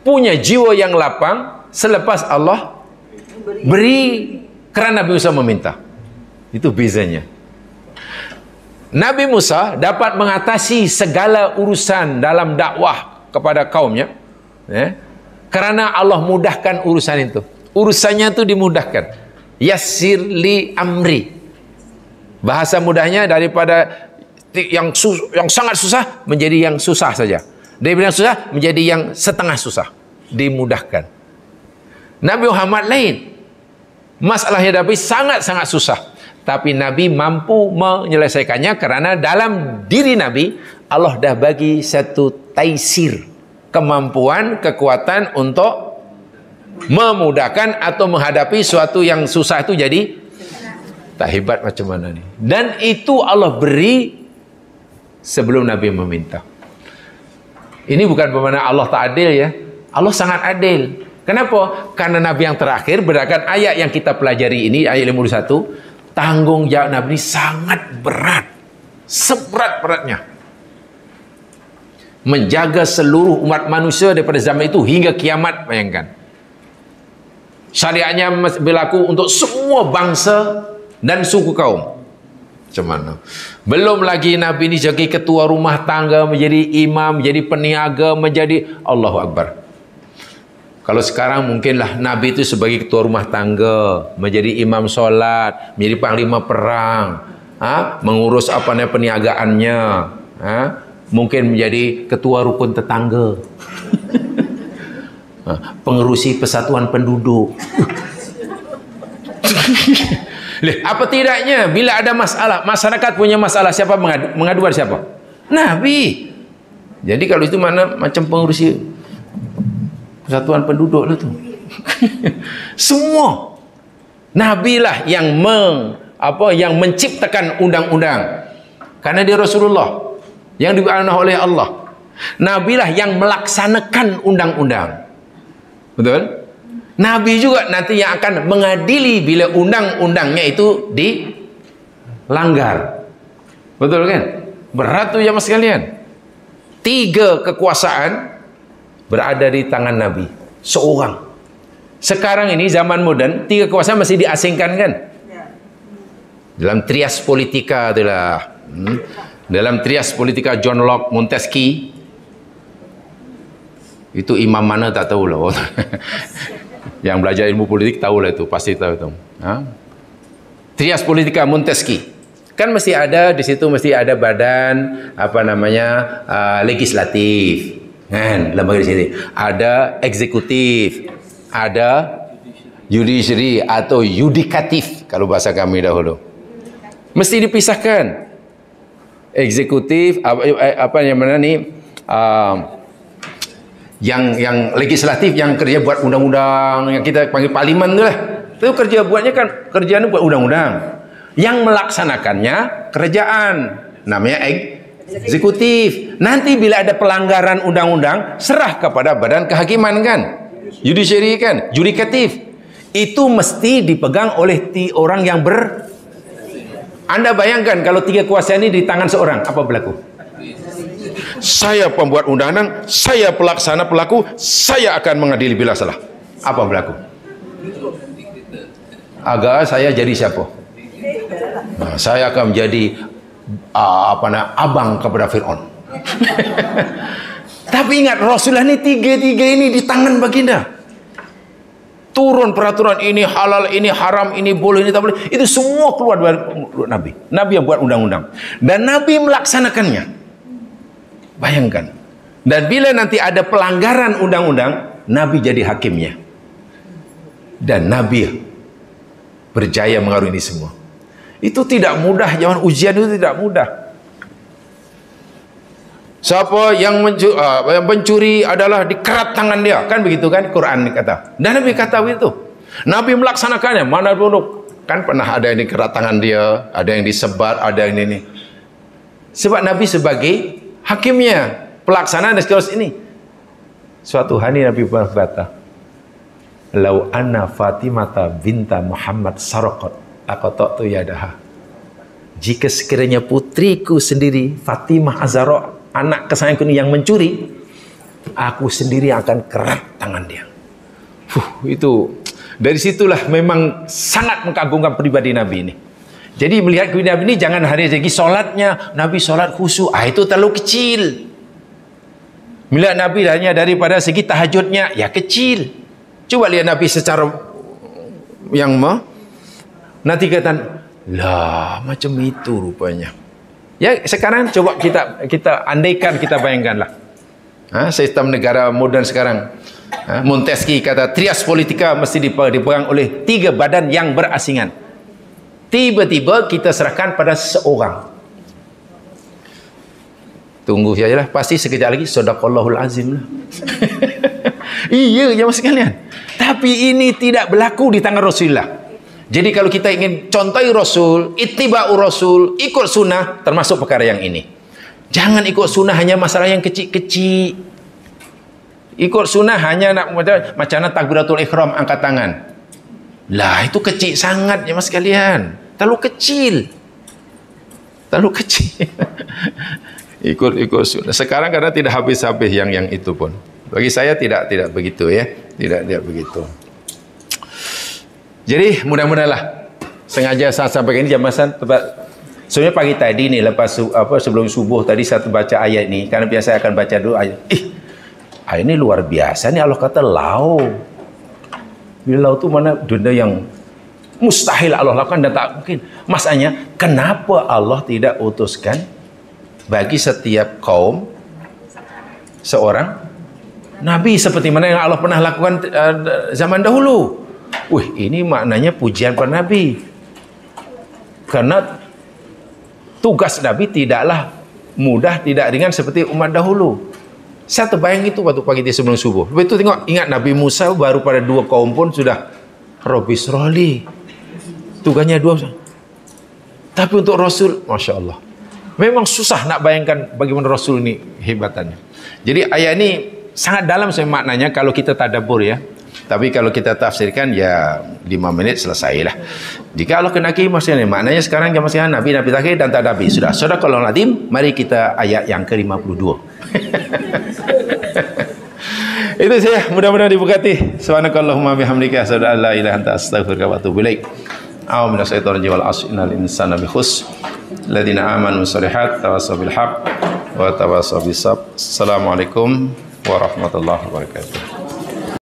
punya jiwa yang lapang selepas Allah beri kerana Nabi Musa meminta. Itu bezanya. Nabi Musa dapat mengatasi segala urusan dalam dakwah kepada kaumnya, kerana Allah mudahkan urusan itu. Urusannya itu dimudahkan. Yassir li amri. Bahasa mudahnya daripada yang sangat susah menjadi yang susah saja. Daripada yang susah menjadi yang setengah susah. Dimudahkan. Nabi Muhammad lain. Masalahnya Nabi sangat-sangat susah. Tapi Nabi mampu menyelesaikannya kerana dalam diri Nabi Allah dah bagi satu taisir, kemampuan, kekuatan untuk memudahkan atau menghadapi suatu yang susah itu jadi tak hebat macam mana ni. Dan itu Allah beri sebelum Nabi meminta. Ini bukan bermakna Allah tak adil ya. Allah sangat adil. Kenapa? Karena Nabi yang terakhir, berdasarkan ayat yang kita pelajari ini, ayat 51, tanggung jawab Nabi ini sangat berat. Seberat-beratnya. Menjaga seluruh umat manusia daripada zaman itu hingga kiamat, bayangkan. Syariatnya berlaku untuk semua bangsa dan suku kaum. Macam mana? Belum lagi Nabi ini jadi ketua rumah tangga, menjadi imam, menjadi peniaga, menjadi Allahu Akbar. Kalau sekarang mungkinlah Nabi itu sebagai ketua rumah tangga, menjadi imam solat, menjadi panglima perang, mengurus apa namanya perniagaannya, mungkin menjadi ketua rukun tetangga, pengerusi persatuan penduduk. Apa tidaknya bila ada masalah, masyarakat punya masalah, siapa mengadu pada siapa? Nabi. Jadi kalau itu mana macam pengurusi persatuan penduduk lah tu. Semua Nabi lah yang yang menciptakan undang-undang. Karena dia Rasulullah yang diamanah oleh Allah. Nabi lah yang melaksanakan undang-undang. Betul? Nabi juga nanti yang akan mengadili bila undang-undangnya itu dilanggar. Betul kan? Berat tu jemaah sekalian. 3 kekuasaan berada di tangan Nabi. Seorang. Sekarang ini zaman moden, 3 kekuasaan masih diasingkan kan? Dalam trias politika itulah. Dalam trias politika John Locke, Montesquieu. Itu imam mana tak tahu lah. Yang belajar ilmu politik tahulah itu, pasti tahu itu. Trias politika Montesquieu. Kan mesti ada di situ, mesti ada badan apa namanya legislatif, kan? Lembaga di sini. Ada eksekutif, ada judiciary atau yudikatif kalau bahasa kami dahulu. Mesti dipisahkan. Eksekutif apa yang mana ni? Yang legislatif, yang kerja buat undang-undang, yang kita panggil parlimen tu lah. Itu kerja buatnya kan, kerjaan buat undang-undang. Yang melaksanakannya kerajaan, namanya eksekutif. Nanti bila ada pelanggaran undang-undang, serah kepada badan kehakiman kan, judiciary kan, yudikatif. Itu mesti dipegang oleh orang yang Anda bayangkan kalau 3 kuasa ini di tangan seorang, apa berlaku? saya pembuat undang-undang, saya pelaksana pelaku, saya akan mengadili bila salah. Apa berlaku? Agak saya jadi siapa? Nah, saya akan menjadi abang kepada Fir'aun. Tapi ingat, Rasulullah ini tiga-tiga ini di tangan baginda. Turun peraturan ini halal, ini haram, ini boleh, ini tak boleh. Itu semua keluar dari Nabi. Nabi yang buat undang-undang. Dan Nabi melaksanakannya. Bayangkan. Dan bila nanti ada pelanggaran undang-undang, Nabi jadi hakimnya. Dan Nabi berjaya mengaruhi ini semua. Itu tidak mudah. Zaman ujian itu tidak mudah. Siapa yang mencuri adalah dikerat tangan dia, kan begitu kan Quran kata. Dan Nabi kata begitu. Nabi melaksanakannya. Mana dulu kan pernah ada yang dikerat tangan dia, ada yang disebat, ada yang ini. Sebab Nabi sebagai hakimnya, pelaksanaan dan seterusnya ini. Suatu hari Nabi berkata, "Lau anna Fatimata binta Muhammad saraqat aqata'tu yadaha." Jika sekiranya putriku sendiri Fatimah Az-Zahra, anak kesayanganku ini yang mencuri, aku sendiri akan kerat tangan dia. Itu dari situlah memang sangat mengagumkan pribadi Nabi ini. Jadi melihat pribadi Nabi ini jangan hari lagi solatnya, Nabi solat khusyuk, itu terlalu kecil. Melihat Nabi hanya daripada segi tahajudnya, ya kecil. Coba lihat Nabi secara yang nanti kata, lah macam itu rupanya. Ya sekarang coba kita andaikan, kita bayangkanlah sistem negara moden sekarang. Montesquieu kata trias politika mesti dipegang oleh 3 badan yang berasingan. Tiba-tiba kita serahkan pada seorang. Tunggu sajalah, pasti sekejap lagi sadaqallahul azim lah. Iya jemaah sekalian. Tapi ini tidak berlaku di tangan Rasulullah. Jadi kalau kita ingin contohi Rasul, ittiba'u Rasul, ikut sunnah, termasuk perkara yang ini. Jangan ikut sunnah hanya masalah yang kecil-kecil. Ikut sunnah hanya nak macam mana takbiratul ihram, angkat tangan. Lah itu kecil sangat ya mas sekalian. Terlalu kecil. Terlalu kecil. ikut sunnah. Sekarang karena tidak habis-habis yang itu pun. Bagi saya tidak begitu ya. Tidak begitu. Jadi mudah-mudahlah sengaja saya sampaikan ini jamaah. Sebenarnya pagi tadi ni lepas sebelum subuh tadi saya baca ayat ni, karena biasa saya akan baca dulu ayat. Ayat ini luar biasa ni, Allah kata lau. Bila lau tu mana benda yang mustahil Allah lakukan dan tak mungkin. Masalahnya kenapa Allah tidak utuskan bagi setiap kaum seorang nabi seperti mana yang Allah pernah lakukan zaman dahulu? Ini maknanya pujian pada Nabi. Karena tugas Nabi tidaklah mudah, tidak ringan seperti umat dahulu. Saya terbayang itu waktu pagi sebelum subuh. Lepas itu tengok, ingat Nabi Musa baru pada 2 kaum pun sudah Robis Roli. Tugasnya 2. Tapi untuk Rasul, Masya Allah. Memang susah nak bayangkan bagaimana Rasul ini hebatannya. Jadi ayat ini sangat dalam maknanya kalau kita tadabbur ya. Tapi kalau kita tafsirkan ya 5 menit selesailah. Jika Allah kenaki maksudnya maknanya sekarang jamaah sekalian Nabi takhir dan tak Nabi sudah. Sadaqallahul azim. Mari kita ayat yang ke-52. Itu saya, mudah-mudahan diberkati. Subhanakallahumma bihamdika asyhadu an la ilaha illa anta astaghfiruka wa atubu ilaik. A'udzu billahi minasyaitonir rajim. Innal insana bikhusr. Alladziina aamanu shalihat tawassaw bil haqq wa tawassaw bis sabr. Assalamualaikum warahmatullahi wabarakatuh.